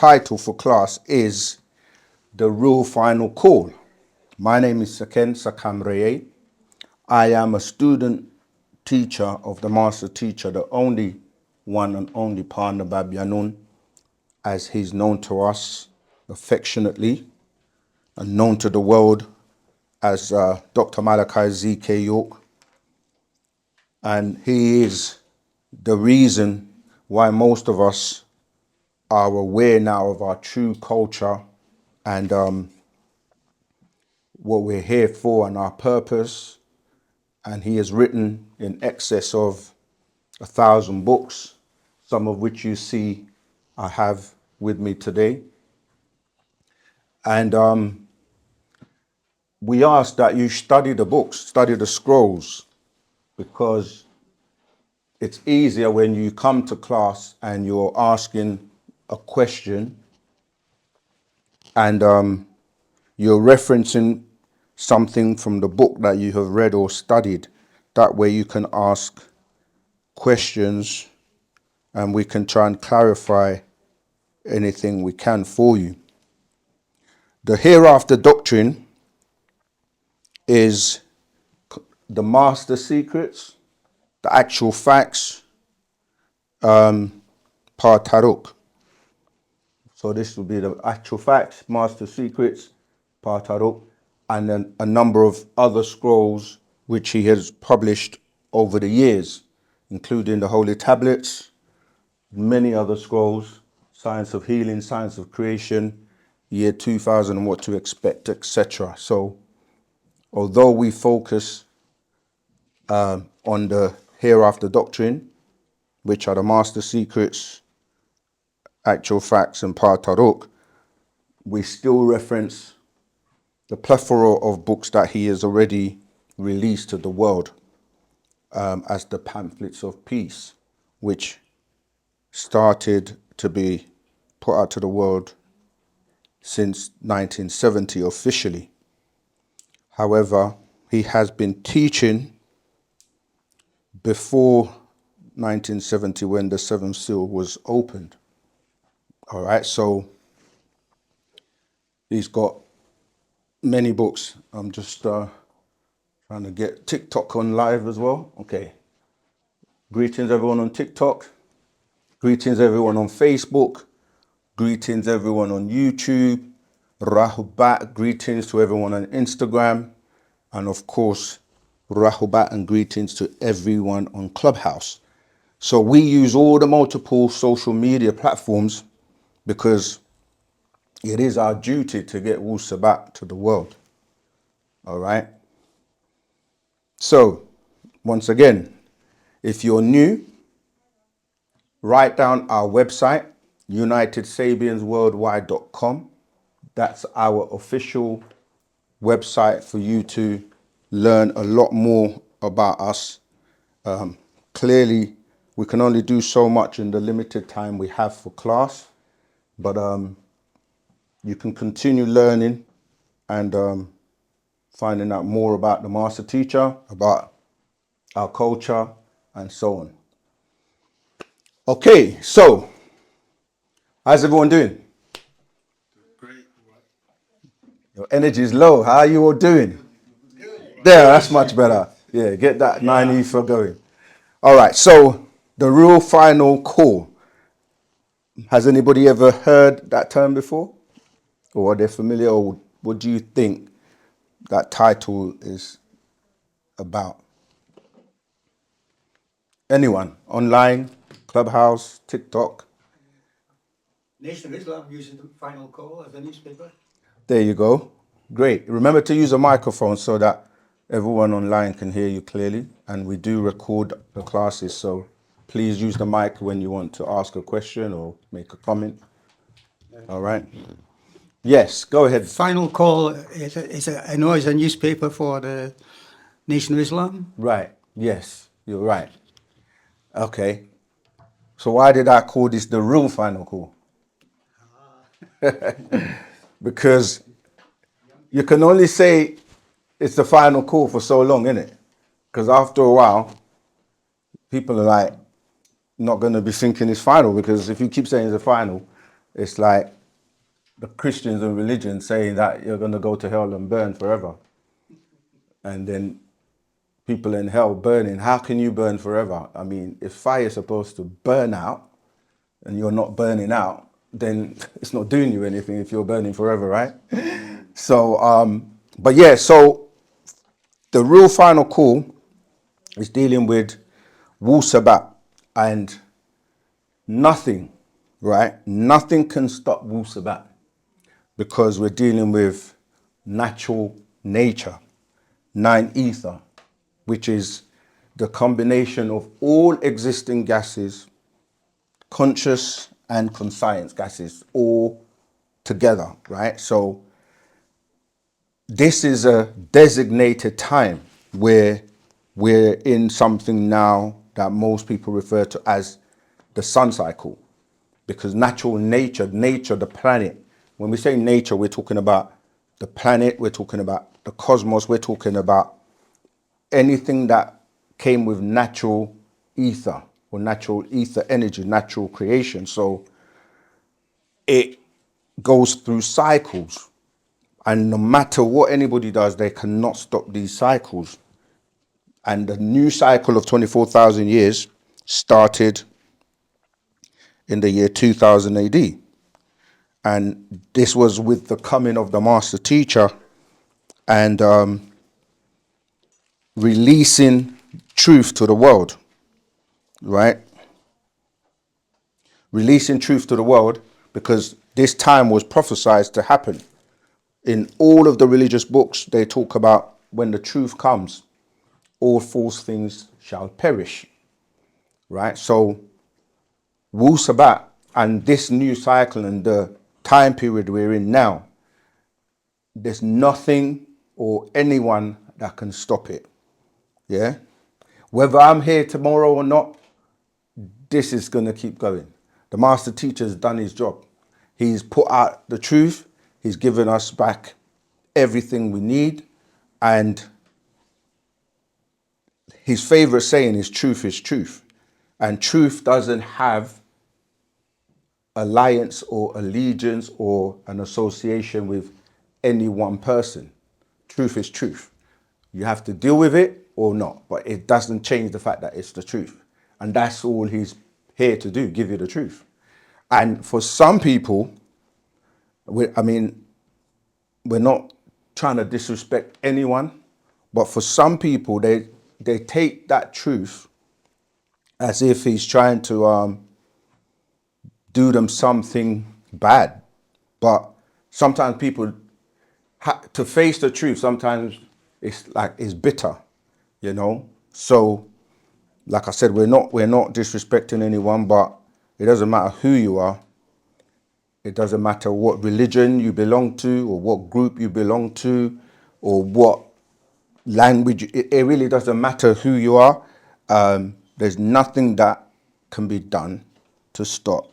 title for class is The Real Final Call. My name is Saken Sakamreye. I am a student teacher of the master teacher, the only one and only Partner Babyanun, as he's known to us affectionately and known to the world as Dr. Malachi Z.K. York. And he is the reason why most of us are aware now of our true culture and what we're here for and our purpose. And he has written in excess of 1,000 books, some of which you see I have with me today. And we ask that you study the books, study the scrolls, because it's easier when you come to class and you're asking a question and you're referencing something from the book that you have read or studied. That way you can ask questions and we can try and clarify anything we can for you. The Hereafter Doctrine is the master secrets, the actual facts, Partaruk. So this will be the actual facts, master secrets, Partaruk, and then a number of other scrolls which he has published over the years, including the Holy Tablets, many other scrolls, Science of Healing, Science of Creation, Year 2000 and What to Expect, etc. So although we focus on the Hereafter Doctrine, which are the master secrets, actual facts, and Partaruk, we still reference the plethora of books that he has already released to the world as the pamphlets of peace, which started to be put out to the world since 1970 officially. However, he has been teaching before 1970 when the seventh seal was opened. All right, so he's got many books. I'm just trying to get TikTok on live as well. Okay. Greetings everyone on TikTok. Greetings everyone on Facebook. Greetings everyone on YouTube. Rahubat. Greetings to everyone on Instagram. And of course, Rahubat and greetings to everyone on Clubhouse. So we use all the multiple social media platforms because it is our duty to get Wu-Sabat to the world. All right. So once again, if you're new, write down our website, unitedsabiansworldwide.com. That's our official website for you to learn a lot more about us. Clearly, we can only do so much in the limited time we have for class, but you can continue learning and finding out more about the master teacher, about our culture, and so on. Okay, so how's everyone doing? Great. Your energy is low. How are you all doing? Good. There, that's much better. Yeah, get that 90 for going. All right, so the real final call. Has anybody ever heard that term before? Or are they familiar, or what do you think that title is about? Anyone? Online, Clubhouse, TikTok? Nation of Islam uses the final call as a newspaper. There you go. Great. Remember to use a microphone so that everyone online can hear you clearly. And we do record the classes, so please use the mic when you want to ask a question or make a comment. All right. Yes, go ahead. Final call I know it's a newspaper for the Nation of Islam. Right. Yes, you're right. Okay. So why did I call this the real final call? Because you can only say it's the final call for so long, innit? Because after a while, people are like not going to be thinking it's final, because if you keep saying it's the final, It's like the Christians and religion saying that you're going to go to hell and burn forever. And then people in hell burning. How can you burn forever? I mean, if fire is supposed to burn out and you're not burning out, then it's not doing you anything if you're burning forever, right? So, but yeah, so the real final call is dealing with Wu-Sabat, and nothing, right? Nothing can stop Wu-Sabat because we're dealing with natural nature, nine ether, which is the combination of all existing gases, conscious and conscience gases, all together, right? So this is a designated time where we're in something now that most people refer to as the sun cycle, because natural nature, the planet, when we say nature, we're talking about the planet, we're talking about the cosmos, we're talking about anything that came with natural ether or natural ether energy, natural creation. So it goes through cycles. And no matter what anybody does, they cannot stop these cycles. And the new cycle of 24,000 years started in the year 2000 AD. And this was with the coming of the master teacher and releasing truth to the world, right? Releasing truth to the world, because this time was prophesied to happen. In all of the religious books, they talk about when the truth comes, all false things shall perish, right? So Wu-Sabat and this new cycle and the time period we're in now, there's nothing or anyone that can stop it, yeah? Whether I'm here tomorrow or not, this is going to keep going. The master teacher's done his job. He's put out the truth. He's given us back everything we need. And his favorite saying is truth is truth. And truth doesn't have alliance or allegiance or an association with any one person. Truth is truth. You have to deal with it or not, but it doesn't change the fact that it's the truth. And that's all he's here to do, give you the truth. And for some people, we're not trying to disrespect anyone, but for some people, they take that truth as if he's trying to do them something bad. But sometimes people to face the truth. Sometimes it's bitter, you know. So, like I said, we're not disrespecting anyone, but it doesn't matter who you are. It doesn't matter what religion you belong to, or what group you belong to, or what language. It really doesn't matter who you are. There's nothing that can be done to stop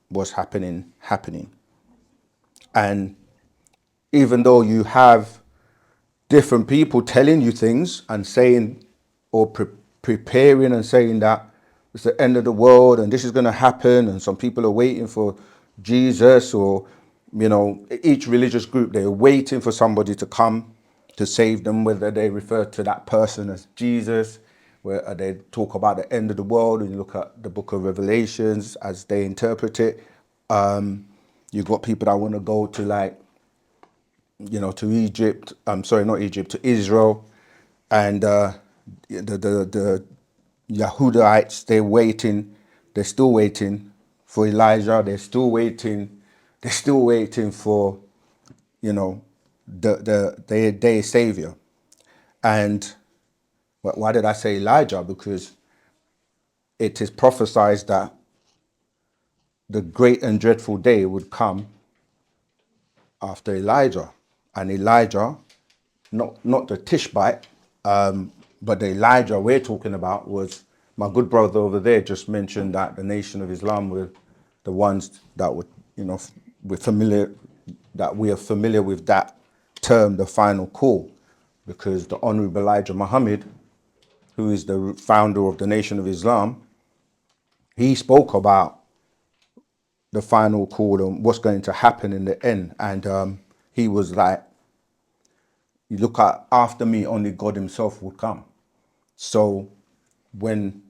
what's happening. And even though you have different people telling you things and saying, or preparing and saying that it's the end of the world and this is going to happen, and some people are waiting for Jesus, or, you know, each religious group, they're waiting for somebody to come to save them, whether they refer to that person as Jesus, where they talk about the end of the world, and you look at the book of Revelations as they interpret it. You've got people that want to go to, like, you know, to Egypt. I'm sorry, not Egypt, to Israel, and the Yahudites. They're still waiting for Elijah. They're still waiting for, you know, their savior. And why did I say Elijah? Because it is prophesied that the great and dreadful day would come after Elijah. And Elijah, not the Tishbite, but the Elijah we're talking about, was my good brother over there just mentioned that the Nation of Islam were the ones that would, you know, we are familiar with that term, the final call, because the Honorable Elijah Muhammad, who is the founder of the Nation of Islam, he spoke about the final call on what's going to happen in the end. And he was like, you look at, after me, only God himself would come. So when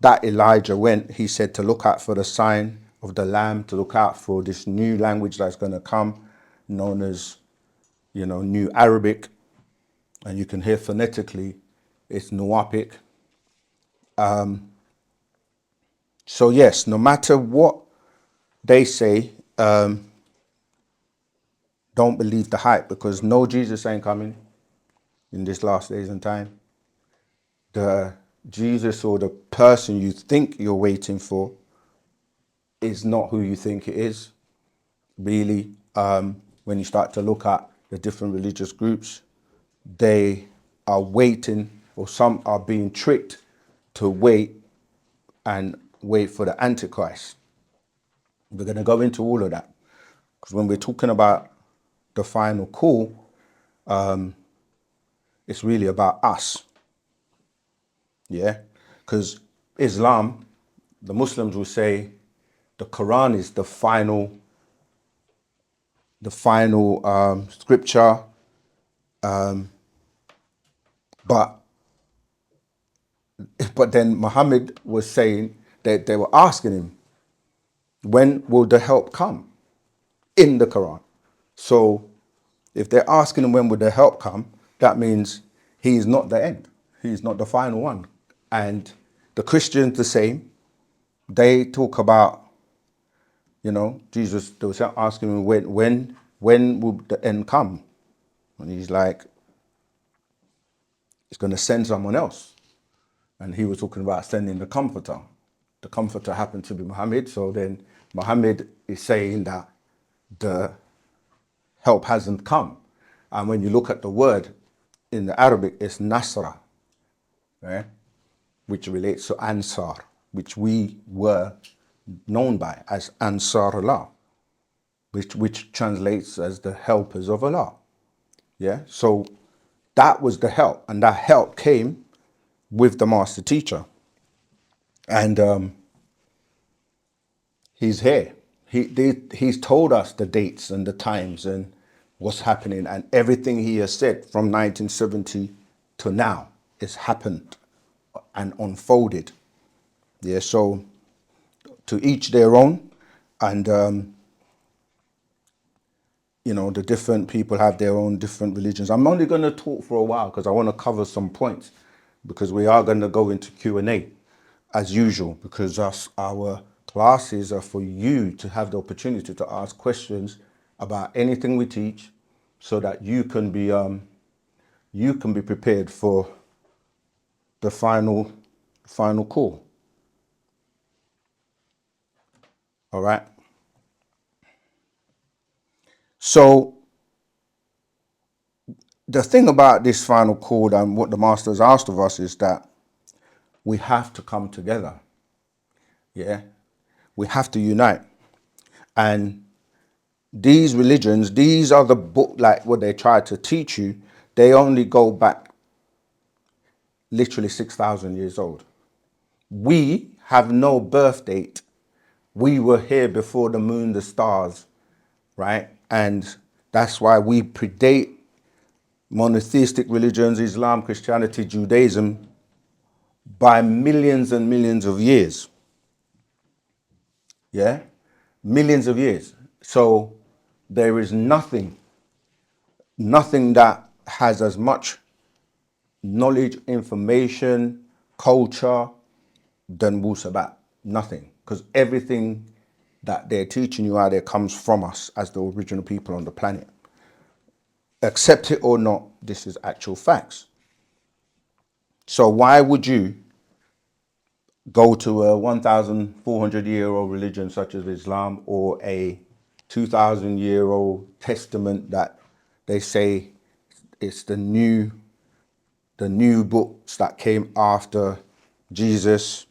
that Elijah went, he said to look out for the sign of the Lamb, to look out for this new language that's going to come, known as, New Arabic. And you can hear phonetically, it's Nuapic. So yes, no matter what they say, don't believe the hype, because no, Jesus ain't coming in this last days and time. The Jesus or the person you think you're waiting for is not who you think it is. Really, when you start to look at the different religious groups, they are waiting, or some are being tricked to wait for the Antichrist. We're going to go into all of that, because when we're talking about the final call, it's really about us. Yeah, because Islam, the Muslims will say the Quran is the final scripture, but then Muhammad was saying that they were asking him, when will the help come in the Quran? So if they're asking him when will the help come, that means he is not the end. He's not the final one. And the Christians the same. They talk about, Jesus, they were asking him when will the end come? And he's like, he's going to send someone else. And he was talking about sending the comforter. The comforter happened to be Muhammad. So then Muhammad is saying that the help hasn't come. And when you look at the word in the Arabic, it's Nasra, right? Which relates to Ansar, which we were known by as Ansarullah, which translates as the helpers of Allah. Yeah, so that was the help, and that help came with the master teacher. And he's here. He's told us the dates and the times and what's happening, and everything he has said from 1970 to now has happened and unfolded. Yeah, so to each their own, and the different people have their own different religions. I'm only going to talk for a while because I want to cover some points, because we are going to go into Q&A as usual, because our classes are for you to have the opportunity to ask questions about anything we teach, so that you can be prepared for the final call. All right. So the thing about this final call and what the master has asked of us is that we have to come together. Yeah, we have to unite. And these religions, these are the book, like what they try to teach you, they only go back literally 6,000 years old. We have no birth date. We were here before the moon, the stars, right? And that's why we predate monotheistic religions, Islam, Christianity, Judaism, by millions and millions of years. Yeah? Millions of years. So there is nothing that has as much knowledge, information, culture than Wu-Sabat. Nothing. Because everything that they're teaching you out there comes from us as the original people on the planet. Accept it or not, this is actual facts. So why would you go to a 1,400-year-old religion such as Islam, or a 2,000-year-old testament that they say it's the new books that came after Jesus,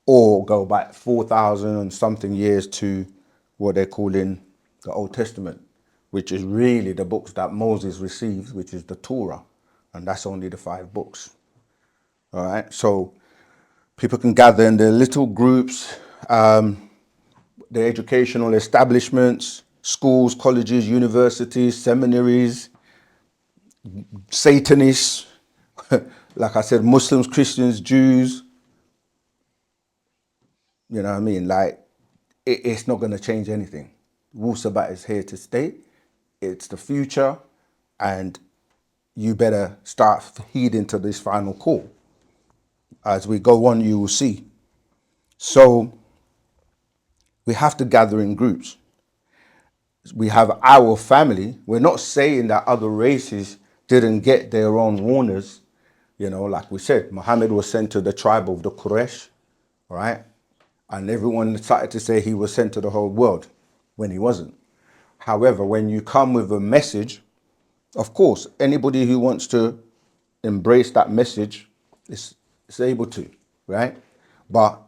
or go back 4,000 and something years to what they're calling the Old Testament, which is really the books that Moses received, which is the Torah, and that's only the 5 books. All right, so people can gather in their little groups. the educational establishments, schools, colleges, universities, seminaries, Satanists, like I said, Muslims, Christians, Jews, you know what I mean? Like, it's not going to change anything. Wu-Sabat is here to stay. It's the future, and you better start heeding to this final call. As we go on, you will see. So we have to gather in groups. We have our family. We're not saying that other races didn't get their own warners. You know, like we said, Muhammad was sent to the tribe of the Quraysh, right? And everyone started to say he was sent to the whole world when he wasn't. However, when you come with a message, of course, anybody who wants to embrace that message is able to, right? But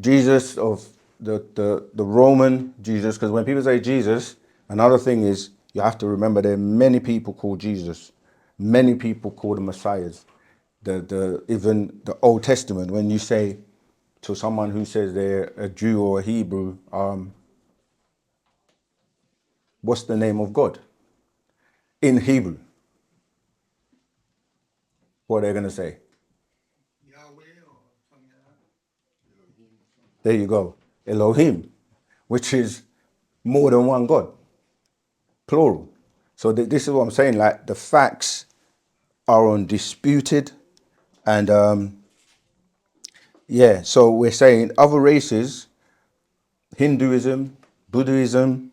Jesus of the Roman Jesus, because when people say Jesus, another thing is you have to remember there are many people called Jesus, many people called the Messiahs. Even the Old Testament, when you say to someone who says they're a Jew or a Hebrew, what's the name of God? In Hebrew, what are they going to say? Yahweh or something like that. There you go. Elohim, which is more than one God, plural. So this is what I'm saying, like the facts are undisputed. And yeah, so we're saying other races, Hinduism, Buddhism,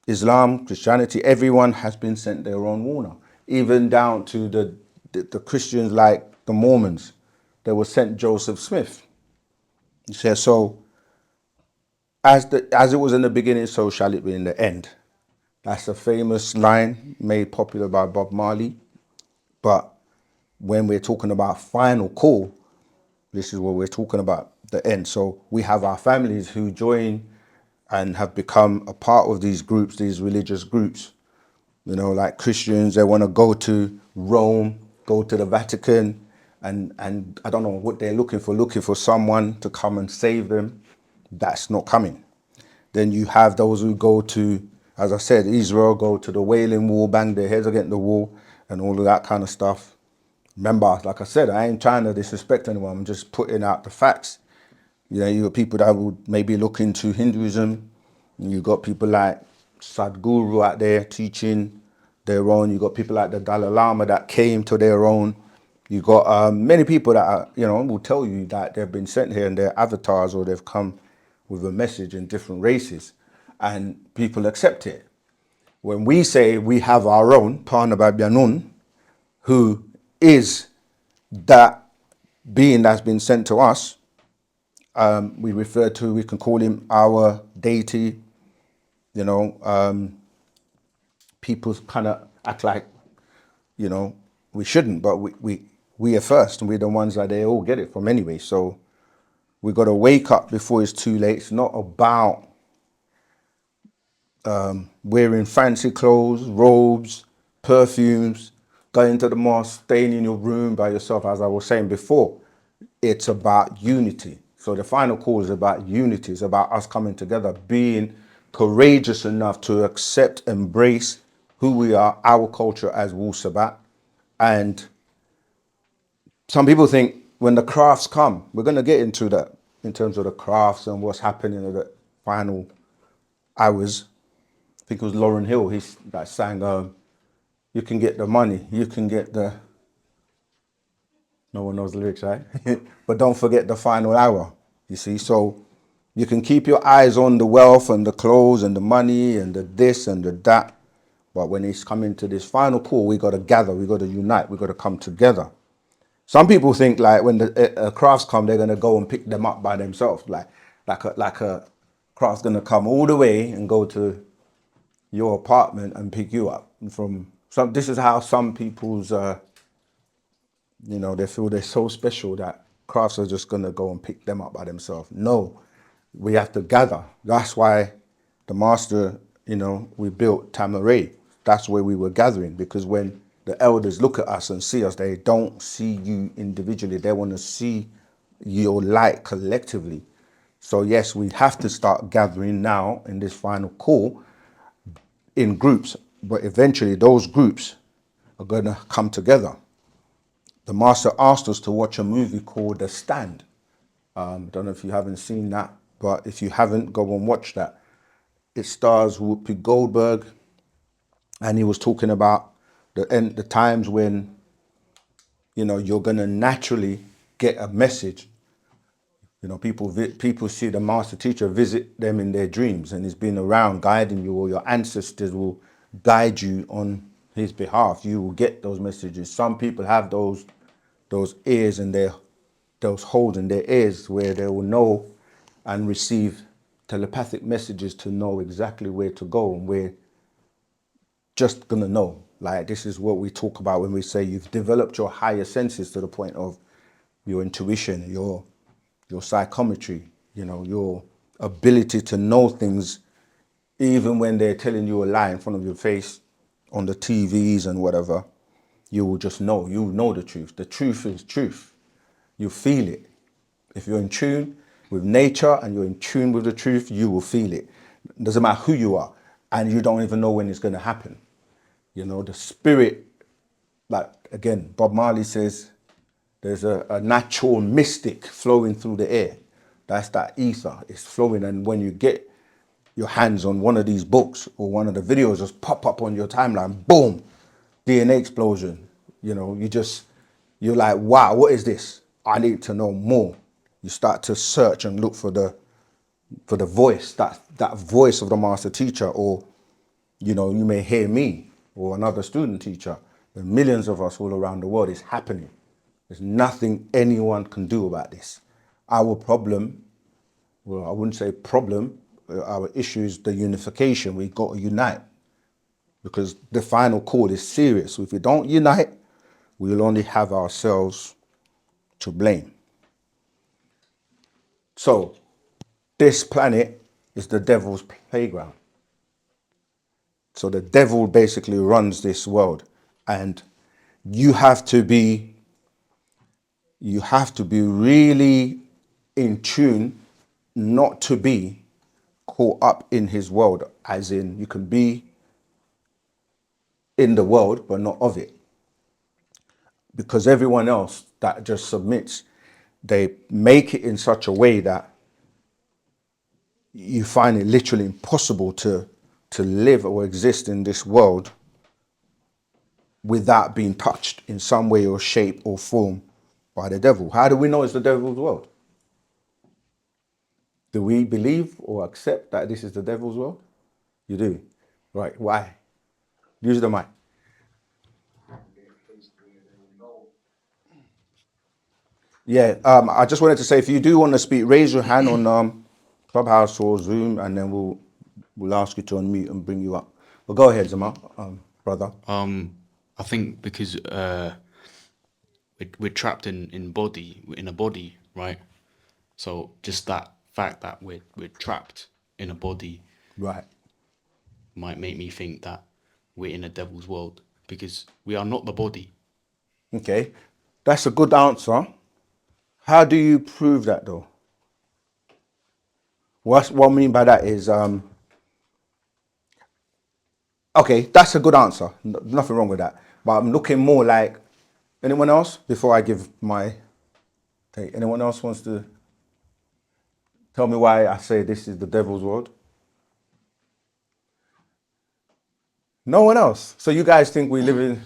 Islam, Christianity, everyone has been sent their own warner, even down to the Christians like the Mormons. They were sent Joseph Smith. He says, so as it was in the beginning, so shall it be in the end. That's a famous line made popular by Bob Marley. But when we're talking about final call, this is what we're talking about, the end. So we have our families who join and have become a part of these groups, these religious groups. You know, like Christians, they want to go to Rome, go to the Vatican, and I don't know what they're looking for someone to come and save them. That's not coming. Then you have those who go to, as I said, Israel, go to the Wailing Wall, bang their heads against the wall, and all of that kind of stuff. Remember, like I said, I ain't trying to disrespect anyone. I'm just putting out the facts. You know, you got people that would maybe look into Hinduism. And you got people like Sadhguru out there teaching their own. You got people like the Dalai Lama that came to their own. You got many people that are, you know, will tell you that they've been sent here and they're avatars or they've come with a message in different races, and people accept it. When we say we have our own Panababyanun, who is that being that's been sent to us, we can call him our deity. You know, people kind of act like, you know, we shouldn't, but we are first, and we're the ones that they all get it from anyway. So we got to wake up before it's too late. It's not about wearing fancy clothes, robes, perfumes, going to the mosque, staying in your room by yourself, as I was saying before. It's about unity. So the final call is about unity. It's about us coming together, being courageous enough to accept, embrace who we are, our culture as Wu-Sabat. And some people think when the crafts come, we're going to get into that in terms of the crafts and what's happening in the final hours. I think it was Lauryn Hill, that sang, you can get the money, you can get the, no one knows the lyrics, right? But don't forget the final hour, you see? So you can keep your eyes on the wealth and the clothes and the money and the this and the that. But when it's coming to this final call, we got to gather, we got to unite, we got to come together. Some people think like when the crafts come, they're going to go and pick them up by themselves. Like a craft's going to come all the way and go to your apartment and pick you up from some. This is how some people's, you know, they feel they're so special that crafts are just going to go and pick them up by themselves. No, we have to gather. That's why the master, you know, we built Tamaray. That's where we were gathering, because when the elders look at us and see us, they don't see you individually. They want to see your light collectively. So yes, we have to start gathering now in this final call in groups, but eventually those groups are going to come together. The master asked us to watch a movie called The Stand. I don't know if you haven't seen that, but if you haven't, go and watch that. It stars Whoopi Goldberg, and he was talking about the times when, you know, you're going to naturally get a message. You know, people see the master teacher visit them in their dreams, and he's been around guiding you, or your ancestors will guide you on his behalf. You will get those messages. Some people have those ears and those holes in their ears where they will know and receive telepathic messages to know exactly where to go, and we're just gonna know. Like, this is what we talk about when we say you've developed your higher senses to the point of your intuition, your psychometry, you know, your ability to know things even when they're telling you a lie in front of your face on the TVs and whatever. You will just know. You know the truth. The truth is truth. You feel it. If you're in tune with nature and you're in tune with the truth, you will feel it. It doesn't matter who you are, and you don't even know when it's going to happen. You know, the spirit, like again, Bob Marley says, there's a natural mystic flowing through the air. That's that ether. It's flowing, and when you get your hands on one of these books or one of the videos, just pop up on your timeline, boom, DNA explosion. You know, you're like, wow, what is this? I need to know more. You start to search and look for the voice, that voice of the master teacher, or, you know, you may hear me or another student teacher. There are millions of us all around the world. It's happening. There's nothing anyone can do about this. Our problem, well, I wouldn't say problem, our issue is the unification. We've got to unite, because the final call is serious. If we don't unite, we'll only have ourselves to blame. So this planet is the devil's playground. So the devil basically runs this world, and you have to be really in tune not to be caught up in his world, as in you can be in the world but not of it. Because everyone else that just submits, they make it in such a way that you find it literally impossible to live or exist in this world without being touched in some way or shape or form by the devil. How do we know it's the devil's world? Do we believe or accept that this is the devil's world? You do. Right. Why? Use the mic. Yeah. I just wanted to say, if you do want to speak, raise your hand on Clubhouse or Zoom, and then we'll ask you to unmute and bring you up. But go ahead, Zama, brother. I think because we're trapped in a body, right? So just that fact that we're trapped in a body Right. might make me think that we're in a devil's world, because we are not the body. Okay. That's a good answer. How do you prove that, though? What I mean by that is, okay, that's a good answer. Nothing wrong with that. But I'm looking more like, anyone else before I give my take? Anyone else wants to tell me why I say this is the devil's world? No one else. So you guys think we live in,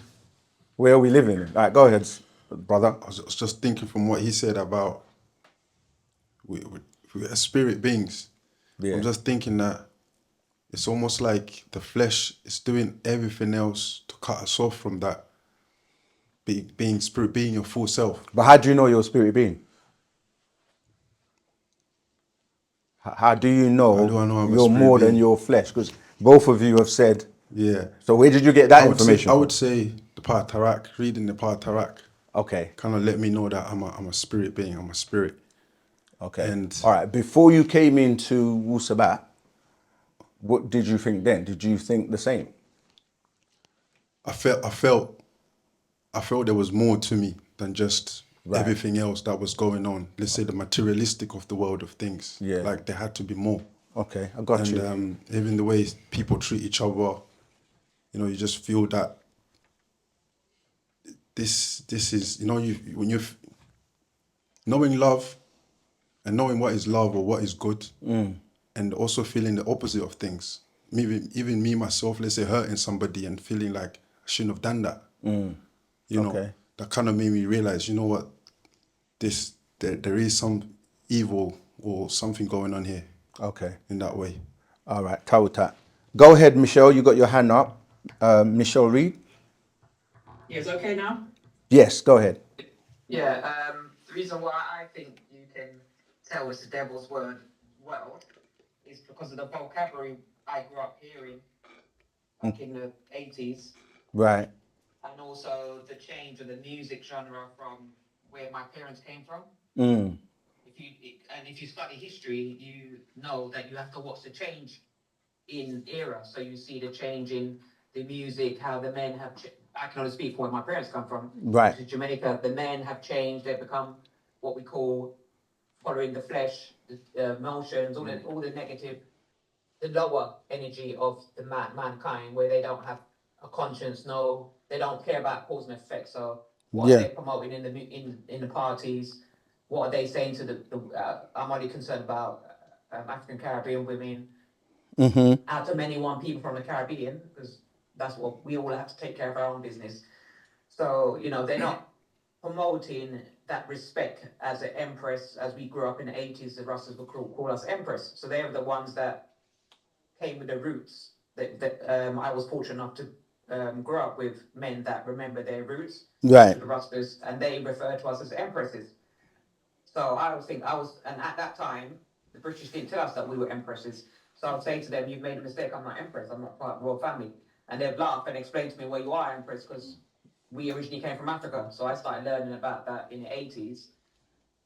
where are we living? All right, go ahead, brother. I was just thinking from what he said about we are spirit beings. Yeah. I'm just thinking that it's almost like the flesh is doing everything else to cut us off from that being spirit, being your full self. But how do you know you're a spirit being? How do you know How do I know I'm a you're spirit more than being? your flesh? Because both of you have said. Yeah. So where did you get that information I from? would say the Tarak, reading the Tarak, Okay. kind of let me know that I'm a spirit being. I'm a spirit. Okay. And all right. Before you came into Wu-Sabat, what did you think then? Did you think the same? I felt there was more to me than just everything else that was going on. Let's say the materialistic of the world of things. Yeah. Like there had to be more. Okay, I got And you. even the way people treat each other, you know, you just feel that this is, you know, when you knowing love and knowing what is love or what is good, and also feeling the opposite of things. Even me myself, let's say hurting somebody and feeling like I shouldn't have done that. You know, Okay. that kind of made me realize, you know what, there is some evil or something going on here Okay. in that way. All right, Tauta. Go ahead, Michelle. You got your hand up. Michelle Reed. Yeah, it's okay now? Yes, go ahead. Yeah, the reason why I think you can tell it's the devil's word well is because of the vocabulary I grew up hearing back in the 80s, Right. and also the change of the music genre from where my parents came from. Mm. If you study history, you know that you have to watch the change in era. So you see the change in the music, how the men have. I can only speak for where my parents come from. Right. Which is Jamaica. The men have changed. They've become what we call following the flesh, the emotions, all the negative, the lower energy of the mankind, where they don't have a conscience. No, they don't care about cause and effect. So what are Yeah. they promoting in the parties? What are they saying to the I'm only concerned about African Caribbean women. Out of many one people from the Caribbean, because that's what we all have to take care of our own business. So, you know, they're not promoting that respect as an empress, as we grew up in the 80s, the Russes would call us empress. So they're the ones that came with the roots that I was fortunate enough to grow up with men that remember their roots, Right. the Russes, and they refer to us as empresses. So I always think and at that time, the British didn't tell us that we were empresses. So I would say to them, you've made a mistake, I'm not empress, I'm not part of the royal family. And they'd laugh and explain to me, well, you are empress because we originally came from Africa. So I started learning about that in the 80s.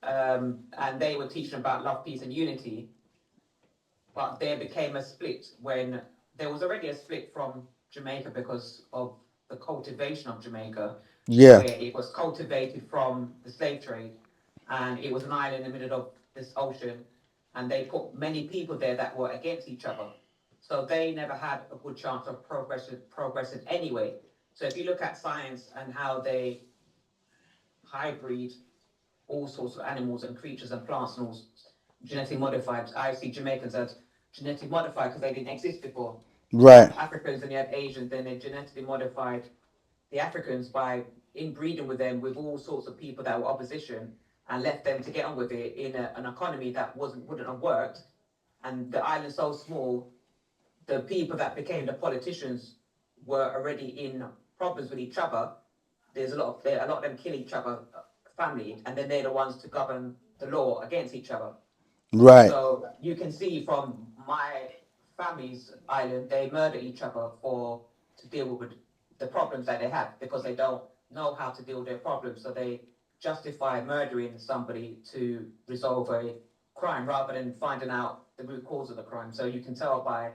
And they were teaching about love, peace, and unity. But there became a split when there was already a split from Jamaica because of the cultivation of Jamaica, Yeah. where it was cultivated from the slave trade, and it was an island in the middle of this ocean, and they put many people there that were against each other. So they never had a good chance of progressing anyway. So if you look at science and how they hybrid all sorts of animals and creatures and plants and all genetically modified, I see Jamaicans as genetically modified because they didn't exist before. Right. Africans and you had Asians, then they genetically modified the Africans by inbreeding with them with all sorts of people that were opposition and left them to get on with it in an economy that wouldn't have worked. And the island's so small, the people that became the politicians were already in problems with each other. There's a lot of them kill each other, family, and then they're the ones to govern the law against each other. Right. So you can see from my family's island, they murder each other to deal with the problems that they have because they don't know how to deal with their problems. So they justify murdering somebody to resolve a crime rather than finding out the root cause of the crime. So you can tell by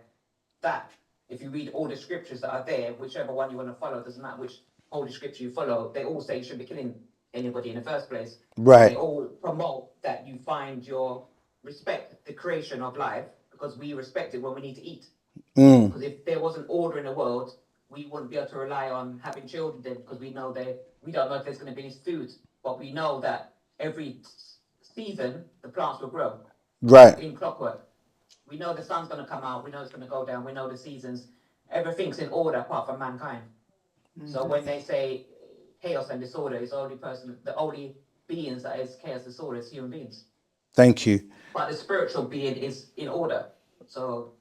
that, if you read all the scriptures that are there, whichever one you want to follow, doesn't matter which holy scripture you follow, they all say you shouldn't be killing anybody in the first place. Right. They all promote that you find your respect the creation of life because we respect it when we need to eat. Because if there wasn't order in the world, we wouldn't be able to rely on having children then because we don't know if there's going to be food, but we know that every season the plants will grow. Right. In clockwork. We know the sun's going to come out, we know it's going to go down, we know the seasons, everything's in order apart from mankind. So when they say chaos and disorder, the only beings that is chaos disorder is human beings. Thank you. But the spiritual being is in order. So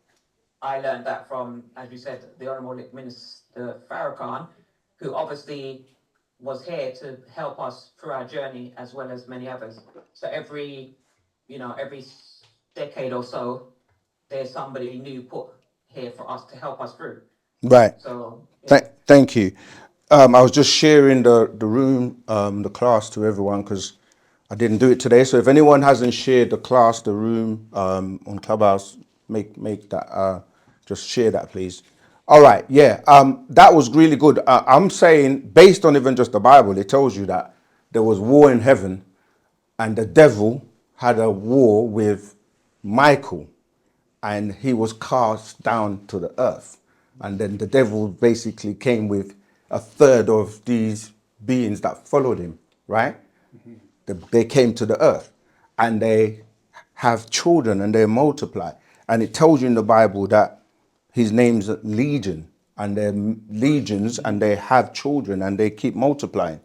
I learned that from, as you said, the Honourable Minister Farrakhan, who obviously was here to help us through our journey as well as many others. So every decade or so, there's somebody new put here for us to help us through. Right. So yeah. Thank you. I was just sharing the room, the class to everyone because I didn't do it today. So if anyone hasn't shared the class, the room on Clubhouse, make that, just share that, please. All right. Yeah. That was really good. I'm saying based on even just the Bible, it tells you that there was war in heaven, and the devil had a war with Michael, and he was cast down to the earth. And then the devil basically came with a third of these beings that followed him, right? They came to the earth, and they have children and they multiply. And it tells you in the Bible that his name's Legion, and they're legions, and they have children and they keep multiplying.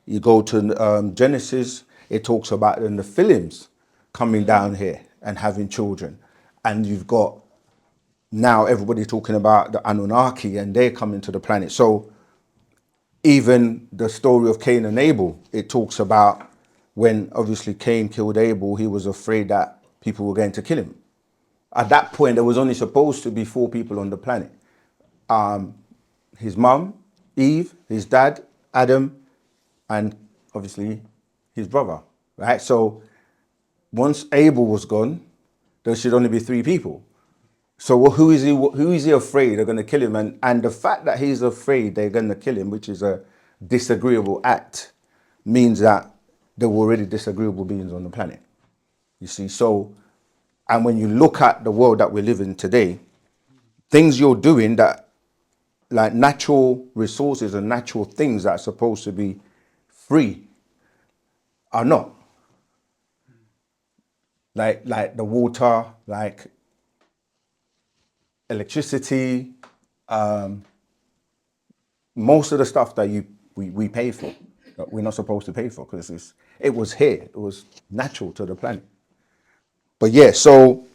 You go to Genesis, it talks about the Nephilims coming down here and having children. And you've got now everybody talking about the Anunnaki and they're coming to the planet. So even the story of Cain and Abel, it talks about when obviously Cain killed Abel, he was afraid that people were going to kill him. At that point, there was only supposed to be 4 people on the planet. His mum, Eve, his dad, Adam, and obviously his brother, right? So once Abel was gone, there should only be 3 people. So who is he afraid they're going to kill him? And the fact that he's afraid they're going to kill him, which is a disagreeable act, means that there were already disagreeable beings on the planet. You see, so, and when you look at the world that we live in today, things you're doing that, like natural resources and natural things that are supposed to be free, are not. Like the water, like electricity, most of the stuff that we pay for, that we're not supposed to pay for, because it was here, it was natural to the planet. But yeah, so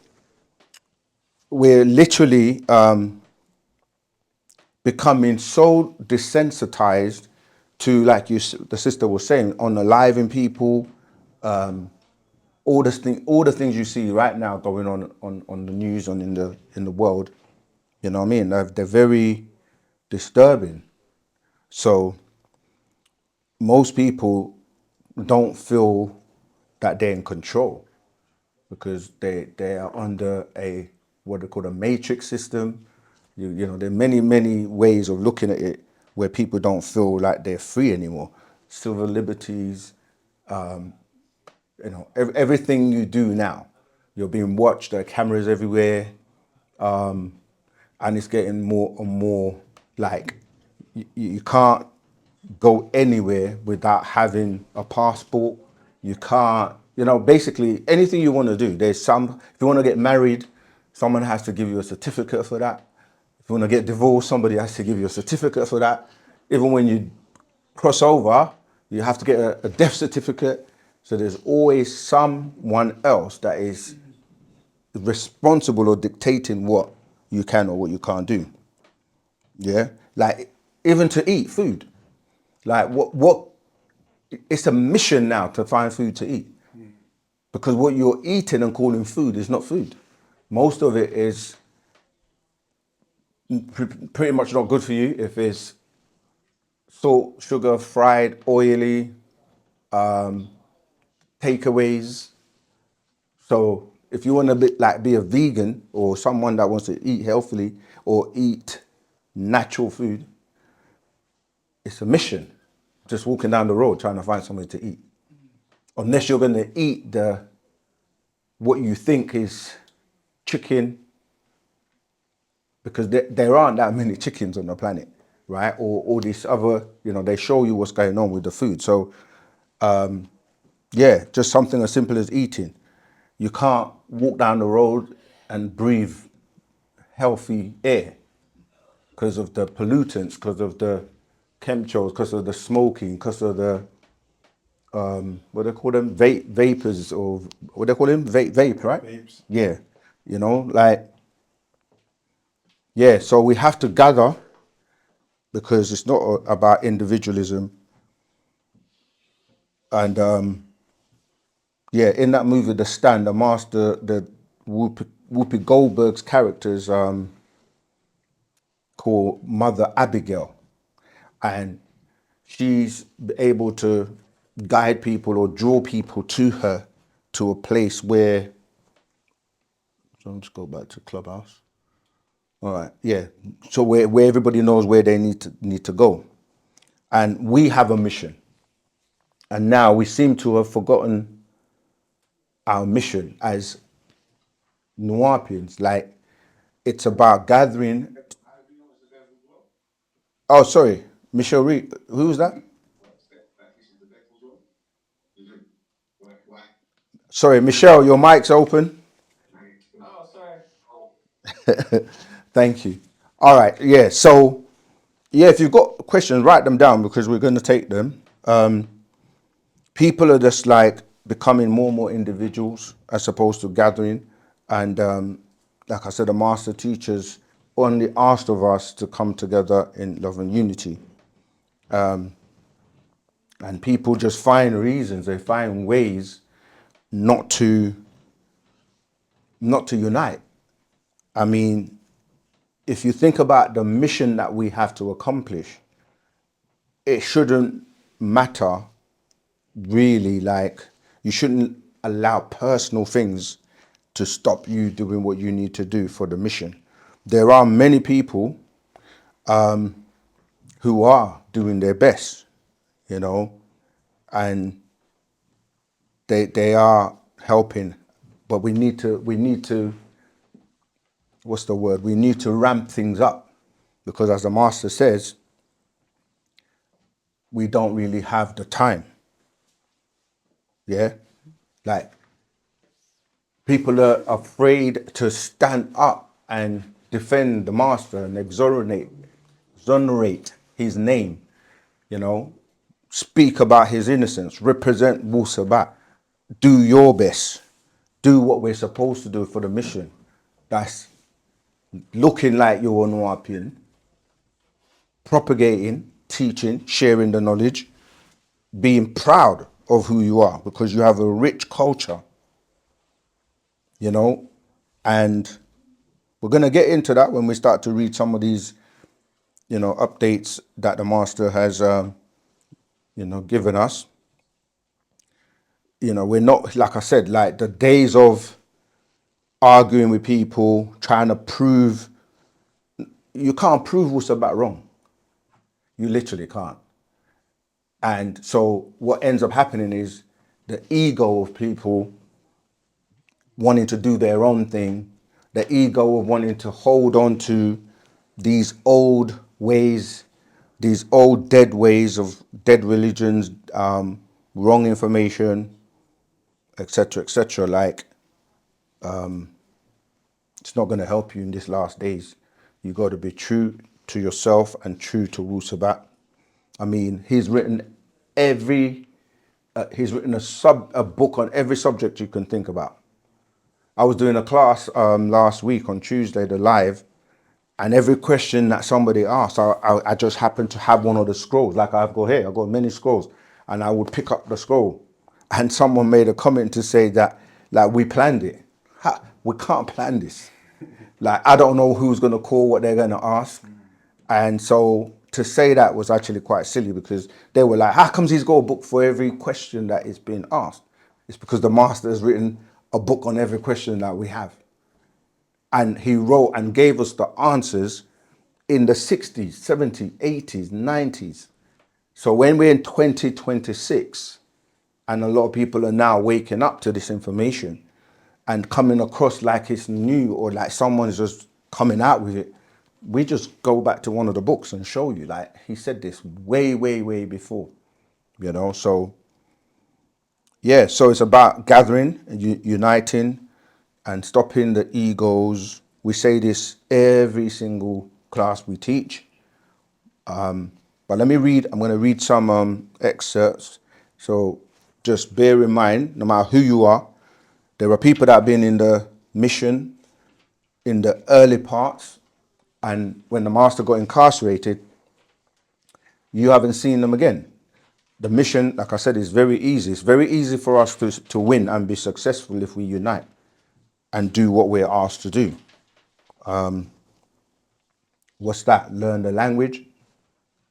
we're literally becoming so desensitized to, like the sister was saying, unaliving people, all the things you see right now going on the news and in the world, you know what I mean? They're very disturbing. So most people don't feel that they're in control because they are under a what they call a matrix system. You know, there are many ways of looking at it where people don't feel like they're free anymore. Civil liberties, you know, everything you do now, you're being watched. There are cameras everywhere, and it's getting more and more like you can't go anywhere without having a passport. You can't, you know, basically anything you want to do. If you want to get married, someone has to give you a certificate for that. If you want to get divorced, somebody has to give you a certificate for that. Even when you cross over, you have to get a death certificate. So there's always someone else that is responsible or dictating what you can or what you can't do. Yeah, like even to eat food, like what it's a mission now to find food to eat, because what you're eating and calling food is not food. Most of it is pretty much not good for you. If it's salt, sugar, fried, oily, takeaways. So if you want to be a vegan or someone that wants to eat healthily or eat natural food, it's a mission. Just walking down the road trying to find something to eat. Unless you're going to eat what you think is chicken, because there aren't that many chickens on the planet, right? Or all this other, you know, they show you what's going on with the food. So, yeah, just something as simple as eating. You can't walk down the road and breathe healthy air because of the pollutants, because of the chemtrails, because of the smoking, because of the what they call them, vapors, or what they call them, vape, right? Vapes. Yeah, you know, like, yeah. So we have to gather, because it's not about individualism. And yeah, in that movie, The Stand, the master, the Whoopi Goldberg's characters called Mother Abigail, and she's able to guide people or draw people to her to a place where. So I'll just go back to Clubhouse. All right, yeah. So where everybody knows where they need to go, and we have a mission. And now we seem to have forgotten our mission as Nuapians. Like, it's about gathering. Oh, sorry, Michelle Reed. Who was that? Sorry, Michelle, your mic's open. Oh, sorry. Thank you. All right, yeah. So, yeah, if you've got questions, write them down because we're going to take them. People are just like becoming more and more individuals as opposed to gathering. And like I said, the master teachers only asked of us to come together in love and unity. And people just find reasons, they find ways not to unite. I mean, if you think about the mission that we have to accomplish, it shouldn't matter really. Like, you shouldn't allow personal things to stop you doing what you need to do for the mission. There are many people who are doing their best, you know, and they are helping, but we need to what's the word? We need to ramp things up, because as the master says, we don't really have the time. Yeah, like, people are afraid to stand up and defend the master and exonerate his name, you know, speak about his innocence, represent Wu-Sabat, do your best, do what we're supposed to do for the mission. That's looking like you're an Nuapian, propagating, teaching, sharing the knowledge, being proud of who you are because you have a rich culture, you know, and we're going to get into that when we start to read some of these, you know, updates that the master has, you know, given us. You know, we're not, like I said, like the days of arguing with people, trying to prove, you can't prove what's about wrong. You literally can't. And so what ends up happening is the ego of people wanting to do their own thing, the ego of wanting to hold on to these old ways, these old dead ways of dead religions, wrong information, etc., etc. Like, it's not going to help you in these last days. You got to be true to yourself and true to Wu-Sabat. I mean, he's written a book on every subject you can think about. I was doing a class last week on Tuesday, the live, and every question that somebody asked, I just happened to have one of the scrolls, like I've got here. I've got many scrolls, and I would pick up the scroll, and someone made a comment to say that, like, we planned it. We can't plan this. Like, I don't know who's going to call, what they're going to ask. And so to say that was actually quite silly, because they were like, how comes he's got a book for every question that is being asked? It's because the master has written a book on every question that we have. And he wrote and gave us the answers in the 60s, 70s, 80s, 90s. So when we're in 2026, and a lot of people are now waking up to this information and coming across like it's new or like someone's just coming out with it, we just go back to one of the books and show you, like, he said this way, way, way before, you know. So yeah, so it's about gathering, uniting, and stopping the egos. We say this every single class we teach. But let me read, I'm going to read some excerpts. So just bear in mind, no matter who you are, there are people that have been in the mission in the early parts, and when the master got incarcerated, you haven't seen them again. The mission, like I said, is very easy. It's very easy for us to win and be successful if we unite and do what we're asked to do. What's that? Learn the language,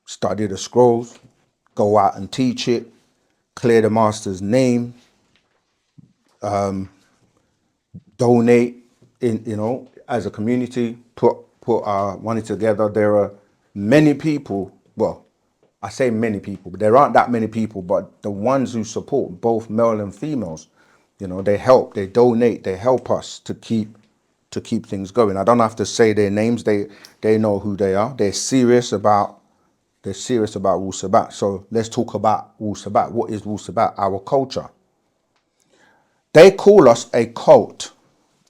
study the scrolls, go out and teach it, clear the master's name, donate in, you know, as a community, put our money together. There are many people, well, I say many people, but there aren't that many people, but the ones who support both male and females, you know, they help, they donate, they help us to keep things going. I don't have to say their names. They know who they are. They're serious about Wu-Sabat. So let's talk about Wu-Sabat. What is Wu-Sabat? Our culture. They call us a cult.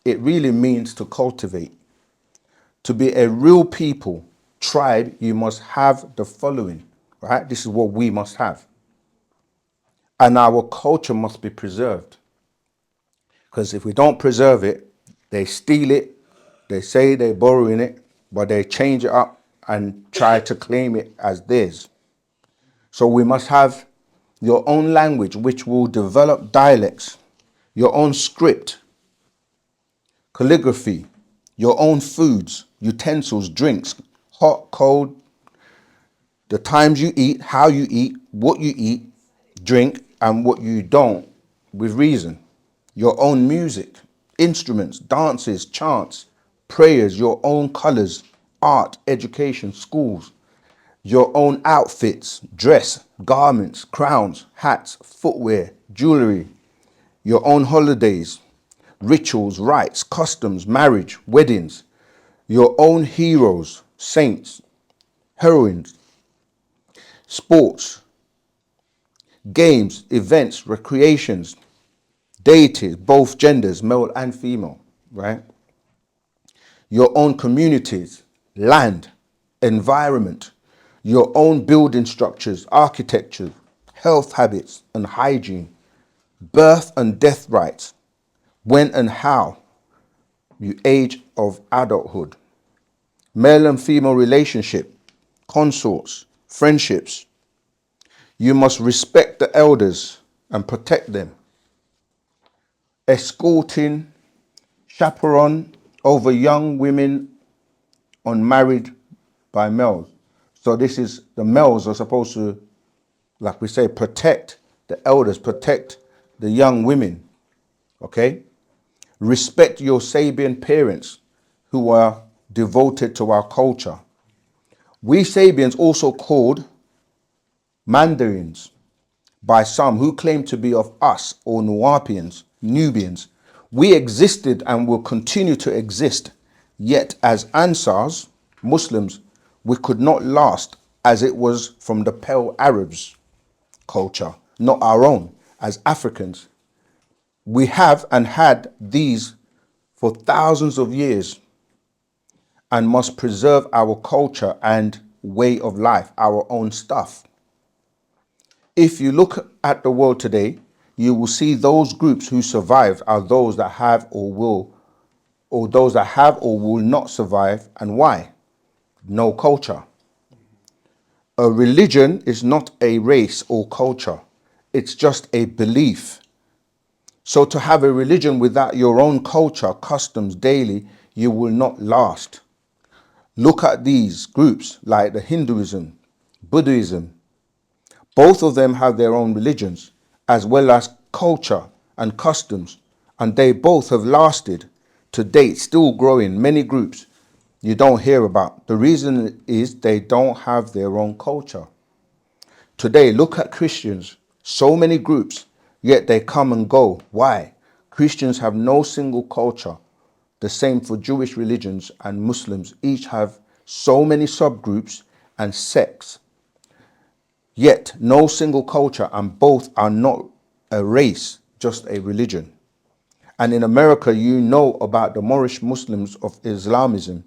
It really means to cultivate. To be a real people, tribe, you must have the following, right? This is what we must have. And our culture must be preserved. Because if we don't preserve it, they steal it, they say they're borrowing it, but they change it up and try to claim it as theirs. So we must have your own language, which will develop dialects, your own script, calligraphy, your own foods, utensils, drinks, hot, cold, the times you eat, how you eat, what you eat, drink, and what you don't, with reason. Your own music, instruments, dances, chants, prayers, your own colors, art, education, schools, your own outfits, dress, garments, crowns, hats, footwear, jewelry, your own holidays, rituals, rites, customs, marriage, weddings, your own heroes, saints, heroines, sports, games, events, recreations, deities, both genders, male and female, right? Your own communities, land, environment, your own building structures, architecture, health habits and hygiene, birth and death rights, when and how you age of adulthood, male and female relationship, consorts, friendships. You must respect the elders and protect them. Escorting, chaperone over young women unmarried by males. So this is, the males are supposed to, like we say, protect the elders, protect the young women, okay? Respect your Sabian parents who are devoted to our culture. We Sabians, also called Mandarins by some who claim to be of us, or Nubians, we existed and will continue to exist. Yet as Ansars, Muslims, we could not last, as it was from the Pale Arabs culture, not our own. As Africans, we have and had these for thousands of years and must preserve our culture and way of life, our own stuff. If you look at the world today, you will see those groups who survived are those that have or will, or those that have or will not survive. And why? No culture. A religion is not a race or culture. It's just a belief. So to have a religion without your own culture, customs daily, you will not last. Look at these groups like the Hinduism, Buddhism. Both of them have their own religions, as well as culture and customs, and they both have lasted to date, still growing. Many groups you don't hear about. The reason is they don't have their own culture. Today, look at Christians, so many groups, yet they come and go. Why? Christians have no single culture. The same for Jewish religions, and Muslims each have so many subgroups and sects. Yet no single culture, and both are not a race, just a religion. And in America, you know about the Moorish Muslims of Islamism,